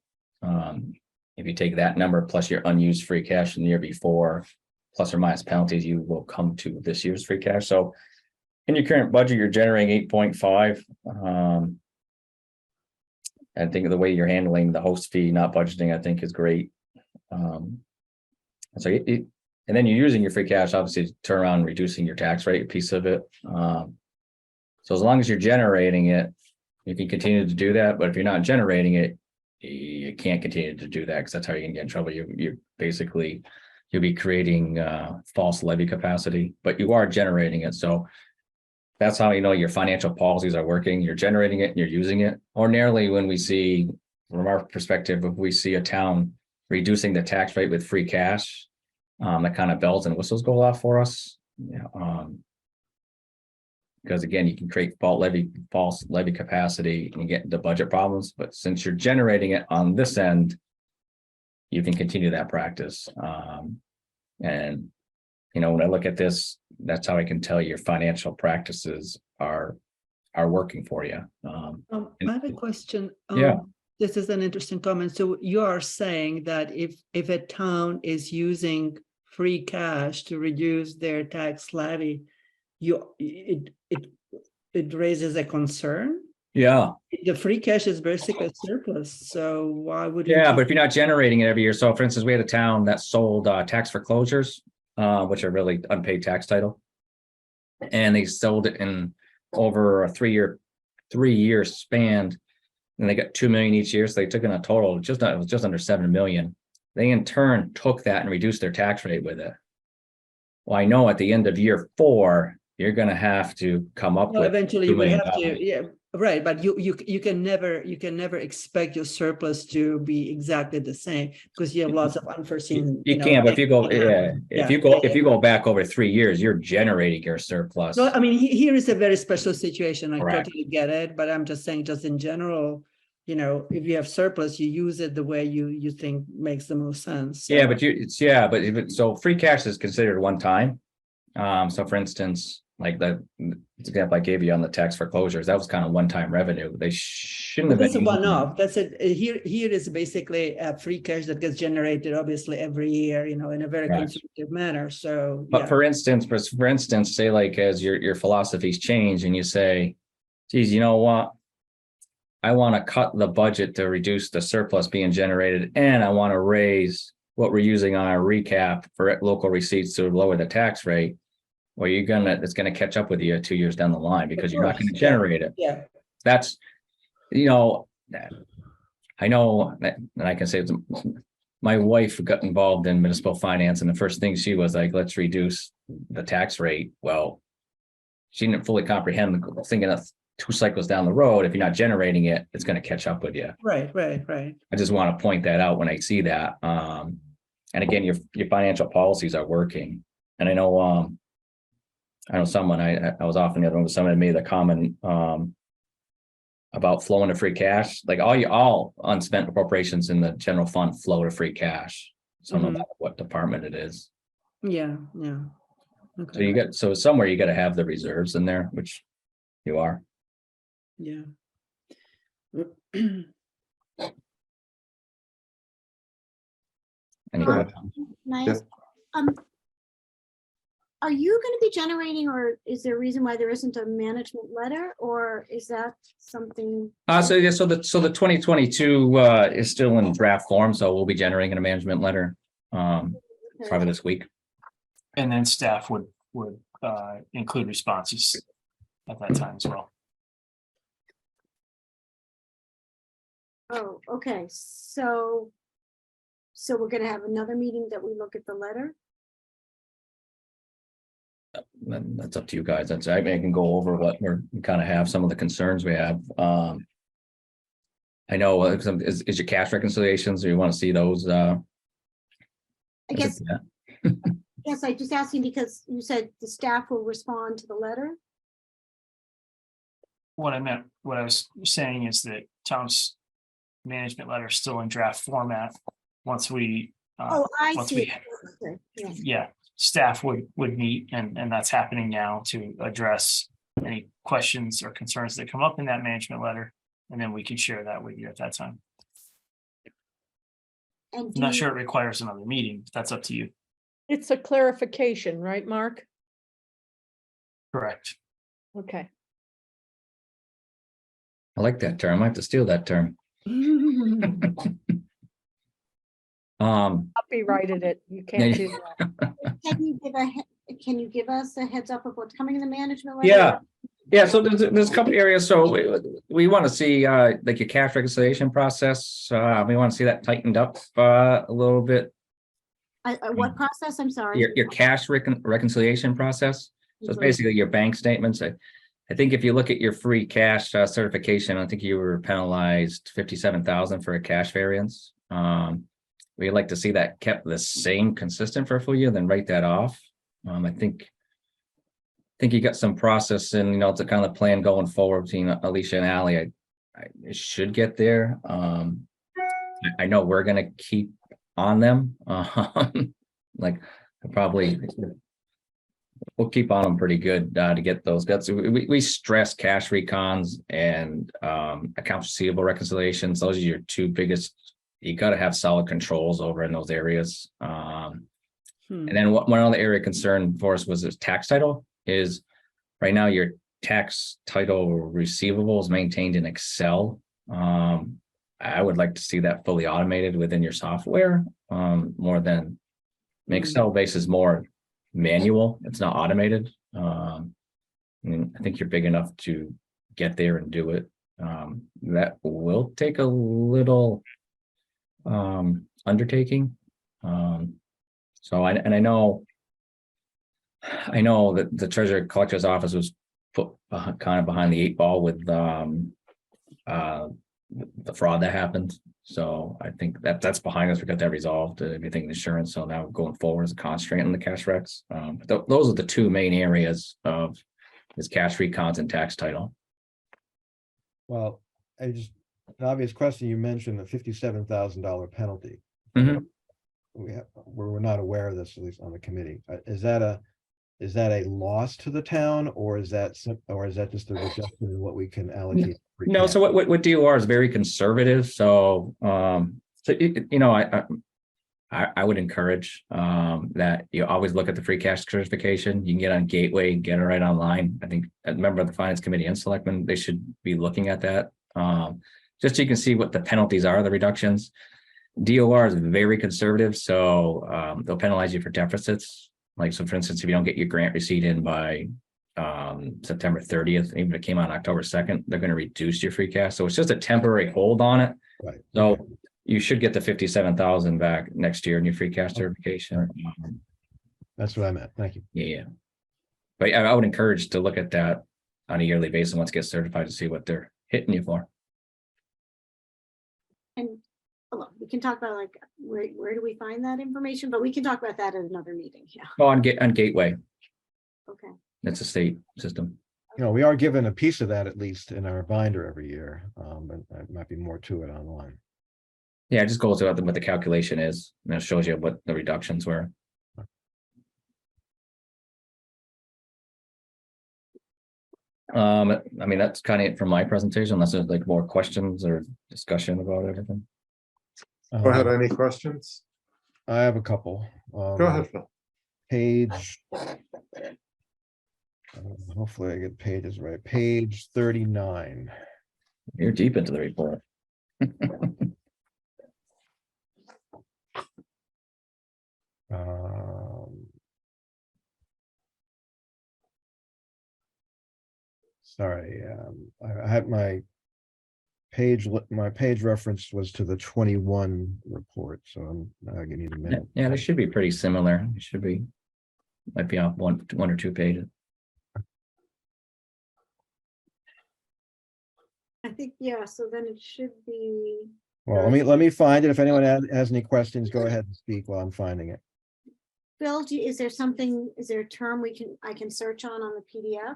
if you take that number plus your unused free cash in the year before, plus or minus penalties, you will come to this year's free cash. So in your current budget, you're generating 8.5. I think the way you're handling the host fee, not budgeting, I think is great. And then you're using your free cash, obviously, to turn around and reducing your tax rate piece of it. So as long as you're generating it, you can continue to do that. But if you're not generating it, you can't continue to do that, because that's how you're gonna get in trouble. You basically, you'll be creating false levy capacity, but you are generating it. So that's how you know your financial policies are working. You're generating it and you're using it. Ordinarily, when we see, from our perspective, if we see a town reducing the tax rate with free cash, that kind of bells and whistles go off for us. Yeah, because again, you can create false levy capacity and you get into budget problems. But since you're generating it on this end, you can continue that practice. And when I look at this, that's how I can tell your financial practices are working for you. I have a question. Yeah. This is an interesting comment. So you are saying that if a town is using free cash to reduce their tax levy, it raises a concern? Yeah. The free cash is basically a surplus, so why would? Yeah, but if you're not generating it every year, so for instance, we had a town that sold tax foreclosures, which are really unpaid tax title, and they sold it in over a three-year span, and they got 2 million each year. So they took in a total it was just under 7 million. They in turn took that and reduced their tax rate with it. Well, I know at the end of year 4, you're going to have to come up with eventually $2 you will million. have to, yeah, right. But you can never expect your surplus to be exactly the same, because you have lots of unforeseen. You can't, but if you go, yeah, if you go back over 3 years, you're generating your surplus. No, I mean, here is a very special situation. I Correct. totally get it, but I'm just saying, just in general, if you have surplus, you use it the way you think makes the most sense. So. Yeah, but so free cash is considered one time. So for instance, like the example I gave you on the tax foreclosures, that was kind of one-time revenue. They shouldn't have been. That's a one-off. That's it. Here is basically a free cash that gets generated, obviously, every year, in a very conservative manner. So, but for instance, say like as your philosophies change and you say, geez, you know what? I want to cut the budget to reduce the surplus being generated, and I want to raise what we're using on our recap for local receipts to lower the tax rate. Well, it's gonna catch up with you 2 years down the line, because you're not going to generate it. Yeah. That's, I know, and I can say my wife got involved in municipal finance, and the first thing she was like, let's reduce the tax rate. Well, she didn't fully comprehend, thinking of 2 cycles down the road, if you're not generating it, it's going to catch up with you. Right. I just want to point that out when I see that. And again, your financial policies are working. And I know someone, I was often the other one, someone made the comment about flowing to free cash. Like all unspent appropriations in the general fund flow to free cash. So no matter what department it is. Yeah. So Okay, you got, so somewhere you gotta have the reserves in there, which you are. yeah. Any Go ahead. questions? Nice. Are you going to be generating, or is there a reason why there isn't a management letter, or is that something? So yeah, so the 2022 is still in draft form, so we'll be generating a management letter probably this week. And then staff would include responses at that time as well. Oh, okay, so we're gonna have another meeting that we look at the letter? Then that's up to you guys. That's, I can go over what we kind of have, some of the concerns we have. I know, is your cash reconciliations, or you want to see those? I guess, yes, I just asking because you said the staff will respond to the letter. What I was saying is that Tom's management letter is still in draft format. Once we, Oh, I once see. we, it. Okay, yeah. yeah, staff would meet, and that's happening now to address any questions or concerns that come up in that management letter. And then we can share that with you at that time. And I'm do not you- sure it requires another meeting, but that's up to you. It's a clarification, right, Mark? Correct. Okay. I like that term. I have to steal that term. Copyrighted it. You can't do that. Can you give us a heads up of what's coming in the management letter? Yeah. Yeah, so there's a couple areas, so we want to see like your cash reconciliation process. We want to see that tightened up a little bit. What process? I'm sorry. Your cash reconciliation process. So it's Mhm. basically your bank statements. I think if you look at your free cash certification, I think you were penalized 57,000 for a cash variance. We'd like to see that kept the same consistent for a full year, then write that off. I think you got some process and, it's a kind of plan going forward between Alicia and Ally. It should get there. I know we're gonna keep on them. Like we'll keep on them pretty good to get those guts. We stress cash recons and accounts receivable reconciliations. Those are your two biggest. You got to have solid controls over in those areas. And then one other area of concern for us was this tax title. Is right now your tax title receivable is maintained in Excel. I would like to see that fully automated within your software, more than Excel base is more manual. It's not automated. I think you're big enough to get there and do it. That will take a little undertaking. So I know that the treasurer collector's office was put kind of behind the 8 ball with the fraud that happened. So I think that's behind us. We got that resolved, everything insurance. So now going forward is a constraint on the cash recs. But those are the two main areas of this cash recons and tax title. Well, an obvious question, you mentioned the $57,000 penalty. Mhm. We're not aware of this, at least on the committee. Is that a loss to the town, or is that just a reduction in what we can allocate? free No, cash? so what DOR is very conservative. So I would encourage that you always look at the free cash certification. You can get on Gateway, get it right online. I think a member of the finance committee and selectmen, they should be looking at that. Just so you can see what the penalties are, the reductions. DOR is very conservative, so they'll penalize you for deficits. Like, so for instance, if you don't get your grant receipt in by September 30th, even if it came out October 2nd, they're going to reduce your free cash. So it's just a temporary hold on it. Right. So Okay. you should get the 57,000 back next year in your free cash certification. That's what I meant. Thank you. Yeah. But I would encourage to look at that on a yearly basis once it gets certified to see what they're hitting you for. And we can talk about like, where do we find that information? But we can talk about that at another meeting. Yeah. Oh, on Gateway. Okay. That's a state system. We are given a piece of that at least in our binder every year, but there might be more to it online. Yeah, it just goes out what the calculation is, and it shows you what the reductions were. I mean, that's kind of it from my presentation, unless there's like more questions or discussion about everything. Go ahead, Uh, any questions? I have a couple. Go ahead, Phil. Page. Hopefully I get pages right. Page 39. You're deep into the report. Sorry, I had my page reference was to the 21 report, so I'm gonna need a minute. Yeah, they should be pretty similar. It should be, might be off one or two pages. I think, yeah, so then it should be. Well, let me find it. If anyone has any questions, go ahead and speak while I'm finding it. Phil, is there a term I can search on the PDF?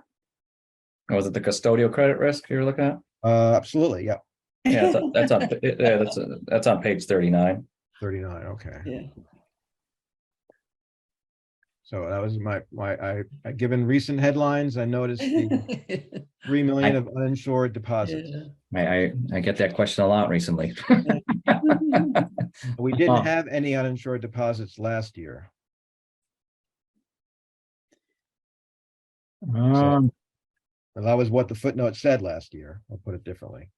Was it the custodial credit risk you were looking at? Absolutely, yeah. Yeah, that's on, yeah, that's on page 39. 39, okay. Yeah. So that was I given recent headlines, I noticed the 3 million of uninsured deposits. I get that question a lot recently. We didn't have any uninsured deposits last year. Well, that was what the footnote said last year. I'll put it differently.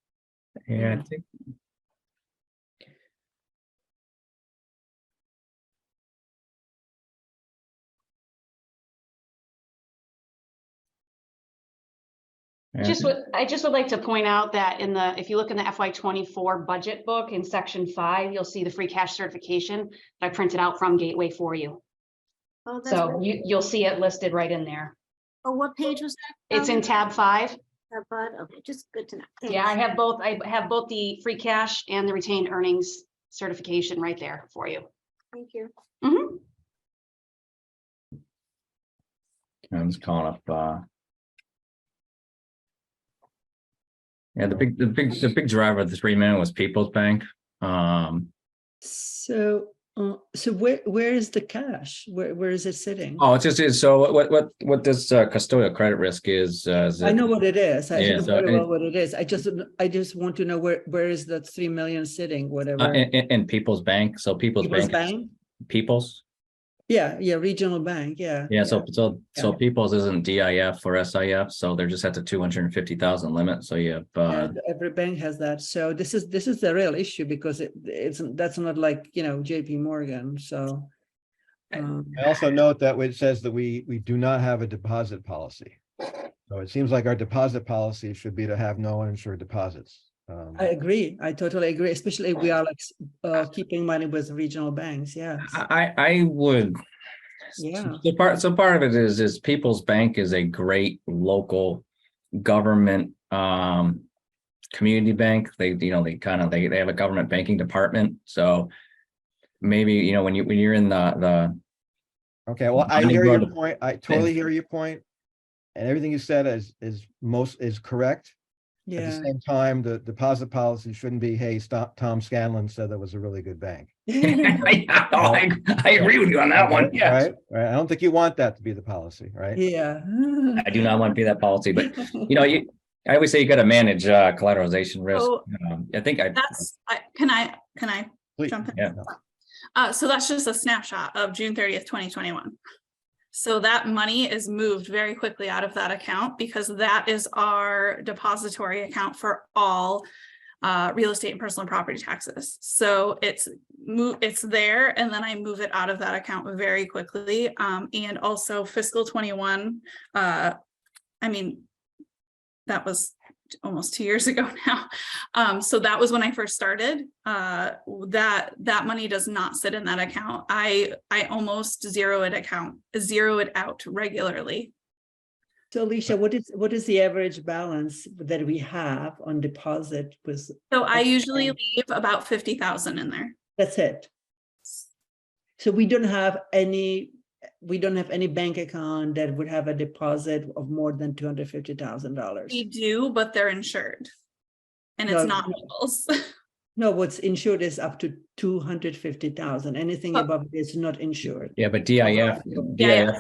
Yeah, I think. I just would like to point out that if you look in the FY24 budget book in section 5, you'll see the free cash certification that I printed out from Gateway for you. Oh, that's So right. you'll see it listed right in there. Oh, what page was that? It's in tab 5. Tab 5? Okay, just good to know. Yeah, I Thanks. have both the free cash and the retained earnings certification right there for you. Thank you. Mhm. I'm just calling up. Yeah, the big driver of the 3 million was People's Bank. So where is the cash? Where is it sitting? Oh, it's just so what this custodial credit risk is. I know what it is. I Yeah, know so very well what it is. I just want to know where is that 3 million sitting, whatever. In People's Bank. So People's Bank. People's. Yeah, regional bank, yeah. Yeah, so People's isn't DIF or SIF, so they're just at the 250,000 limit. So you have every bank has that. So this is the real issue because that's not like JP Morgan. So I also note that it says that we do not have a deposit policy. So it seems like our deposit policy should be to have no uninsured deposits. I agree. I totally agree, especially if we are like keeping money with regional banks. Yeah. I would. Yeah. So part of it is People's Bank is a great local government community bank. They have a government banking department. So maybe when you're in the. Okay, well, I hear your point. I totally hear your point, and everything you said is correct. Yeah. At the same time, the deposit policy shouldn't be, hey, Tom Scanlon said that was a really good bank. I agree with you on that one. Yeah. Right. I don't think you want that to be the policy, right? Yeah. I do not want to be that policy, but I always say you got to manage collateralization risk. Oh, I think can I Please. jump in? Yeah. So that's just a snapshot of June 30th, 2021. So that money is moved very quickly out of that account because that is our depository account for all real estate and personal property taxes. So it's there, and then I move it out of that account very quickly. And also fiscal 21. I mean, that was almost 2 years ago now. So that was when I first started. That money does not sit in that account. I almost zero it out regularly. So Alicia, what is the average balance that we have on deposit with? So I usually leave about 50,000 in there. That's it. So we don't have any bank account that would have a deposit of more than $250,000. We do, but they're insured. And it's not People's. No, what's insured is up to 250,000. Anything above it is not insured. Yeah, but DIF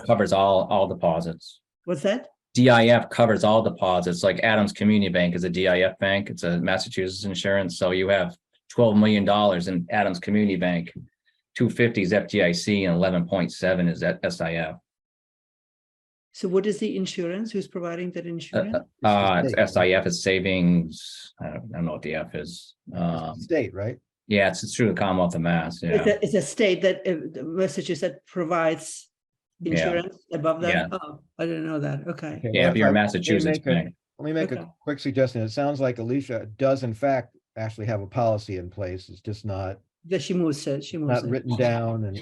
covers all deposits. What's that? DIF covers all deposits, like Adams Community Bank is a DIF bank. It's a Massachusetts insurance. So you have $12 million in Adams Community Bank, 250 is FDIC, and 11.7 is at SIF. So what is the insurance? Who's providing that insurance? It's SIF is savings. I don't know what the F is. State, right? Yeah, it's through the Commonwealth of Mass. Yeah. It's a state that Massachusetts provides insurance above that? Yeah. Oh, I didn't know that. Okay. Okay, Yeah, well, if you're a let me Massachusetts make a- bank. Let me make Okay. a quick suggestion. It sounds like Alicia does in fact actually have a policy in place. It's just not That she moves it. She moves it. written down and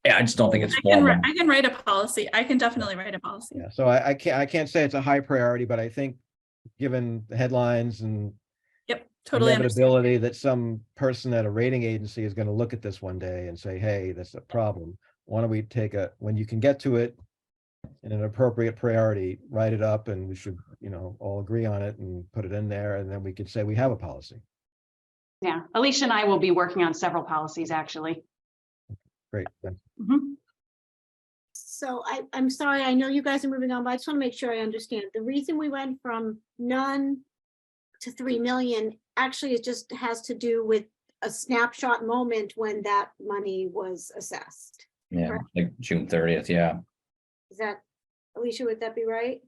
Yeah, I just don't think it's I can, formal. I can write a policy. I can definitely write a policy. yeah. So I can't say it's a high priority, but I think given the headlines and Yep, totally understand. inevitability that some person at a rating agency is going to look at this one day and say, hey, that's a problem. Why don't we take when you can get to it in an appropriate priority, write it up, and we should, all agree on it and put it in there, and then we could say we have a policy. Yeah, Alicia and I will be working on several policies, actually. Great. Thanks. Mhm. So I'm sorry, I know you guys are moving on, but I just want to make sure I understand. The reason we went from none to 3 million, actually, it just has to do with a snapshot moment when that money was assessed. Yeah, Correct. like June 30th. Yeah. Is that, Alicia, would that be right?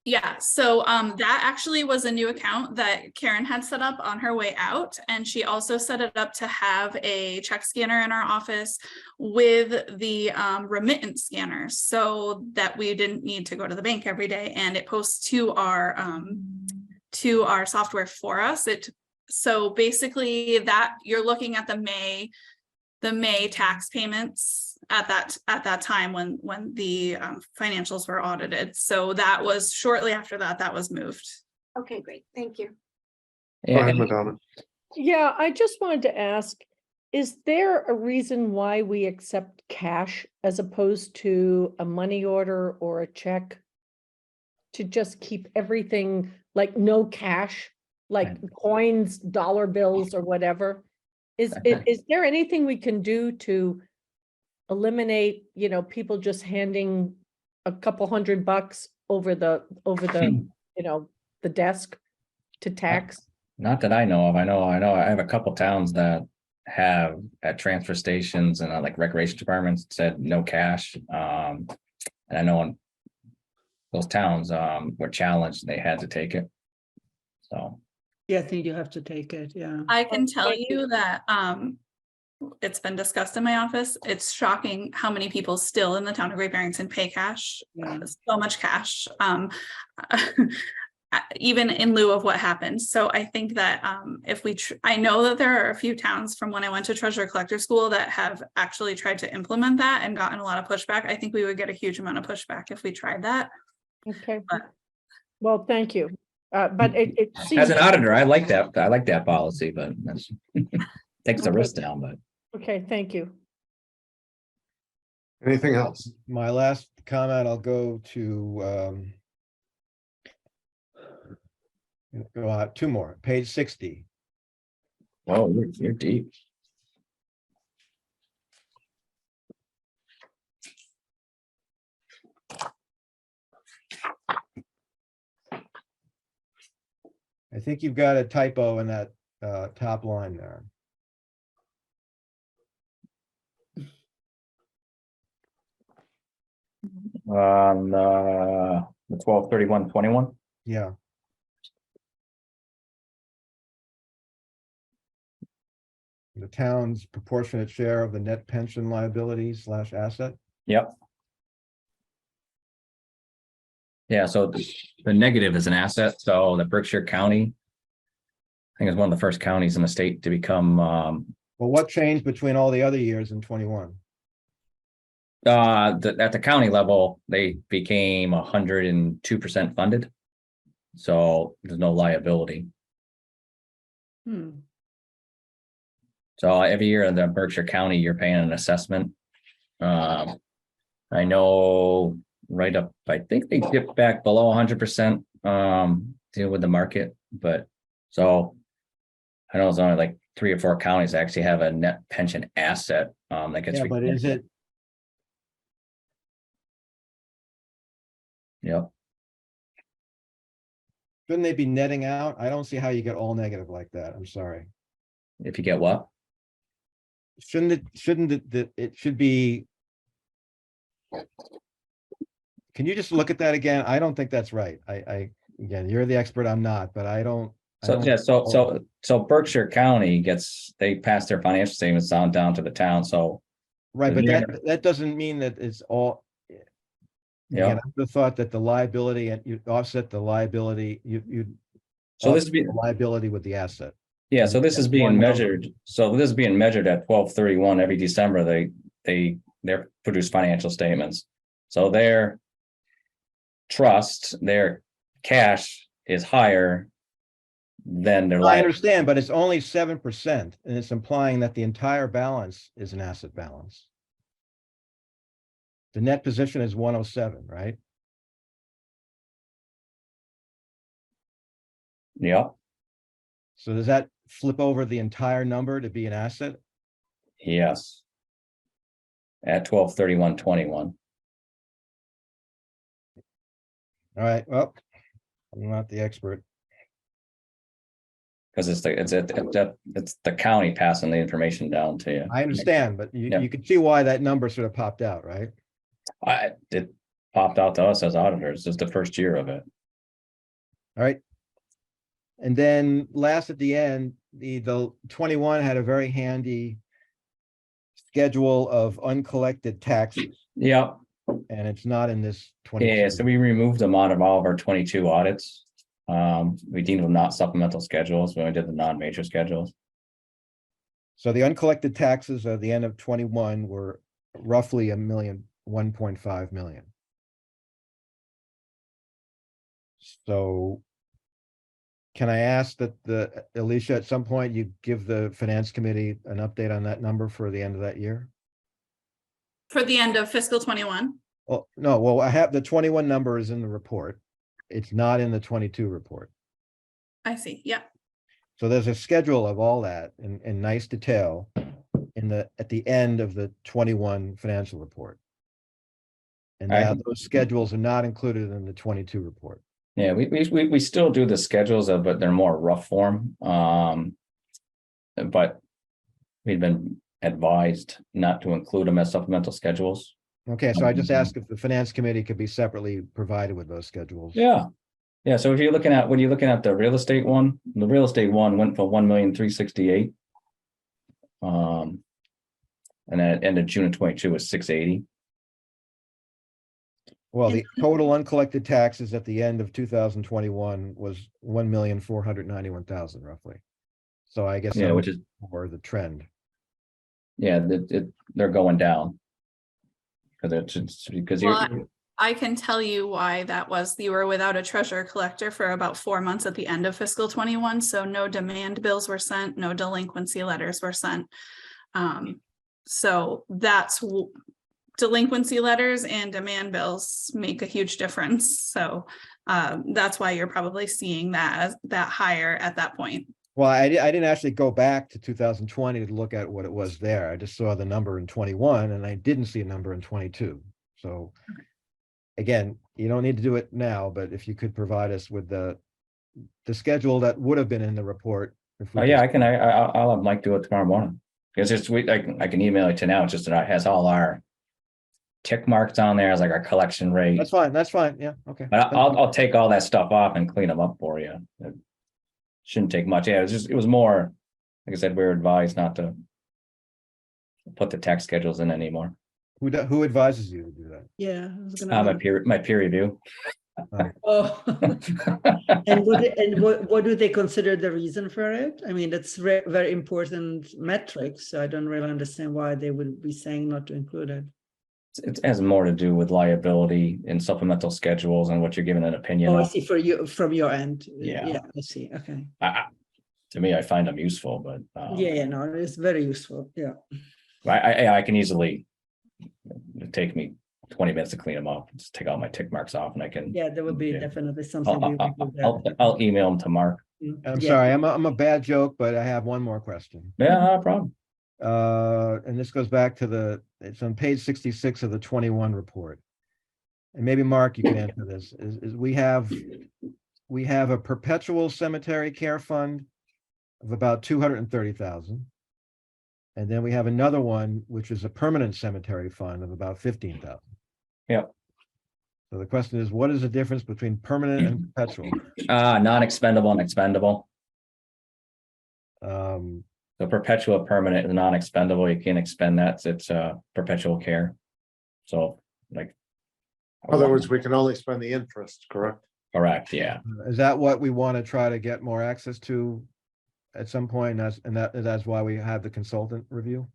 Yeah, so that actually was a new account that Karen had set up on her way out. And she also set it up to have a check scanner in our office with the remittance scanner so that we didn't need to go to the bank every day. And it posts to our software for us. So basically that you're looking at the May tax payments at that time when the financials were audited. So that was shortly after that was moved. Okay, great. Thank you. Go Yeah, ahead, and- Madonna. Yeah, I just wanted to ask, is there a reason why we accept cash as opposed to a money order or a check? To just keep everything like no cash, like coins, dollar bills or whatever? Is there anything we can do to eliminate, people just handing a couple $100 over the, the desk to tax? Not that I know of. I know I have a couple towns that have at transfer stations and like recreation departments said no cash. And I know in those towns were challenged, they had to take it. So Yeah, I think you have to take it. Yeah. I can tell thank you. you that it's been discussed in my office. It's shocking how many people still in the town of Great Barrington pay cash, Yeah. so much cash, even in lieu of what happened. So I think that if I know that there are a few towns from when I went to treasurer collector school that have actually tried to implement that and gotten a lot of pushback. I think we would get a huge amount of pushback if we tried that. Okay, But- well, thank you. But it as seems, an auditor, I like that policy, but that's takes the Okay. risk down, but. okay, thank you. Anything else? My last comment, I'll go to go out two more, page 60. Oh, you're deep. I think you've got a typo in that top line there. On the 12/31/21. Yeah. The town's proportionate share of the net pension liability / asset. Yep. Yeah, so the negative is an asset, so the Berkshire County, I think is one of the first counties in the state to become Well, what changed between all the other years in 21? at the county level, they became 102% funded. So there's no liability. So every year in the Berkshire County, you're paying an assessment. I know right up, I think they dipped back below 100% deal with the market, but so I know it's only like 3 or 4 counties that actually have a net pension asset that gets. Yeah, but is it? Yep. Shouldn't they be netting out? I don't see how you get all negative like that. I'm sorry. If you get what? Shouldn't it should be. Can you just look at that again? I don't think that's right. Again, you're the expert, I'm not, but I don't. So, yeah, so Berkshire County they pass their financial statements down to the town, so. Right, but they're- that doesn't mean that it's all. Yeah. Again, I would have thought that the liability and you offset the liability, you. So this offset be, the liability with the asset. yeah, so this is being One number. measured, so this is being measured at 12/31 every December, they produce financial statements. So their trust, their cash is higher than their I liability. understand, but it's only 7%, and it's implying that the entire balance is an asset balance. The net position is 107, right? Yeah, So does that flip over the entire number to be an asset? yes. At 12/31/21. All right, well, I'm not the expert. Because it's the county passing the information down to you. I understand, but Yeah. you can see why that number sort of popped out, right? It popped out to us as auditors, just the first year of it. All right. And then last at the end, the 21 had a very handy schedule of uncollected taxes, Yeah, and it's not in this 22. yeah, so we removed them out of all of our 22 audits. We deemed them not supplemental schedules when we did the non-major schedules. So the uncollected taxes at the end of 21 were roughly 1.5 million. So can I ask that Alicia, at some point you give the finance committee an update on that number for the end of that year? For the end of fiscal 21. Oh, no, well, I have the 21 number is in the report. It's not in the 22 report. I see, yeah. So there's a schedule of all that in nice detail at the end of the 21 financial report. And now those schedules are not included in the 22 report. Yeah, we still do the schedules, but they're more rough form. But we've been advised not to include them as supplemental schedules. Okay, so I just asked if the finance committee could be separately provided with those schedules. Yeah. Yeah, so if you're looking at, when you're looking at the real estate one, the real estate one went for 1,368,000. And at end of June of 22 was 680. Well, the total uncollected taxes at the end of 2021 was 1,491,000 roughly. So I guess Yeah, which is, for the trend. yeah, they're going down. Because Well, I can tell you why that was. You were without a treasurer collector for about 4 months at the end of fiscal 21. So no demand bills were sent, no delinquency letters were sent. So that's delinquency letters and demand bills make a huge difference. So that's why you're probably seeing that higher at that point. Well, I didn't actually go back to 2020 to look at what it was there. I just saw the number in 21 and I didn't see a number in 22. So again, you don't need to do it now, but if you could provide us with the schedule that would have been in the report. Oh yeah, I'll have Mike do it tomorrow morning. Because I can email it to now. It's just that it has all our tick marks on there as like our collection rate. That's fine. That's fine. Yeah. Okay. But I'll take all that stuff off and clean them up for you. It shouldn't take much. Yeah, it was more, like I said, we were advised not to put the tax schedules in anymore. Who advises you to do that? Yeah. I was gonna My peer review. Oh. And what do they consider the reason for it? I mean, that's very important metrics. So I don't really understand why they would be saying not to include it. It has more to do with liability and supplemental schedules and what you're giving an opinion Oh, I on. see, for you, from your end. Yeah. Yeah, I see, okay. To me, I find them useful, but Yeah, no, it's very useful, yeah. I can easily, it'd take me 20 minutes to clean them up, just take all my tick marks off and I can. Yeah, that would be definitely something. we would do that. I'll email them to Mark. I'm Yeah. sorry, I'm a bad joke, but I have one more question. Yeah, no problem. And this goes back to it's on page 66 of the 21 report. and maybe Mark, you can answer this, is we have a perpetual cemetery care fund of about 230,000. And then we have another one, which is a permanent cemetery fund of about 15,000. Yeah. So the question is, what is the difference between permanent and perpetual? Non-expendable and expendable. Um, The perpetual permanent is non-expendable. You can't expend that. It's perpetual care. So like. In other words, we can only spend the interest, correct? Correct, yeah. Is that what we want to try to get more access to at some point? That's why we have the consultant review?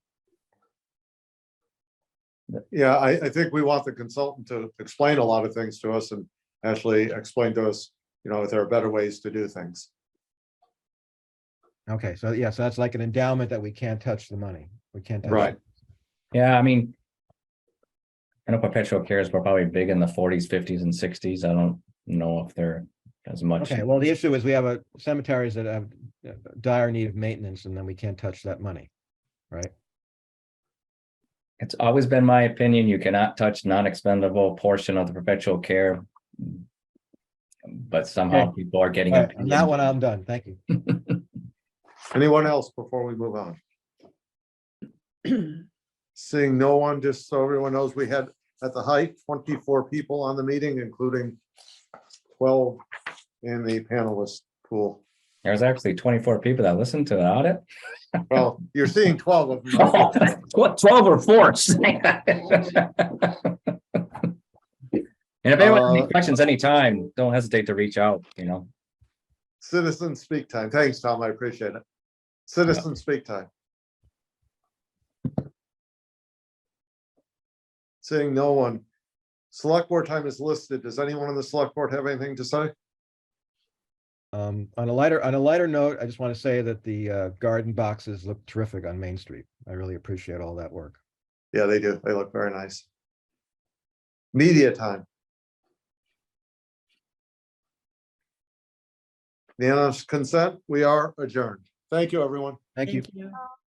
Yeah, I think we want the consultant to explain a lot of things to us and actually explain to us, if there are better ways to do things. Okay, so yeah, so that's like an endowment that we can't touch the money. We can't touch. Right. it. Yeah, I mean. I know perpetual cares were probably big in the 40s, 50s, and 60s. I don't know if they're as much. Okay, well, the issue is we have cemeteries that have dire need of maintenance, and then we can't touch that money, right? It's always been my opinion, you cannot touch non-expendable portion of the perpetual care. But somehow Okay. people are getting. All right, on that one, I'm done. Thank you. Anyone else before we move on? Seeing no one, just so everyone knows, we had at the height 24 people on the meeting, including 12 in the panelist pool. There's actually 24 people that listened to the audit. Well, you're seeing 12 of them. What, 12 or 4? And if anyone has any questions anytime, don't hesitate to reach out, Citizen speak time. Thanks, Tom. I appreciate it. Citizen speak time. Seeing no one. Select board time is listed. Does anyone on the select board have anything to say? On a lighter note, I just want to say that the garden boxes look terrific on Main Street. I really appreciate all that work. Yeah, they do. They look very nice. Media time. Unanimous consent, we are adjourned. Thank you, everyone. Thank you. Thank you.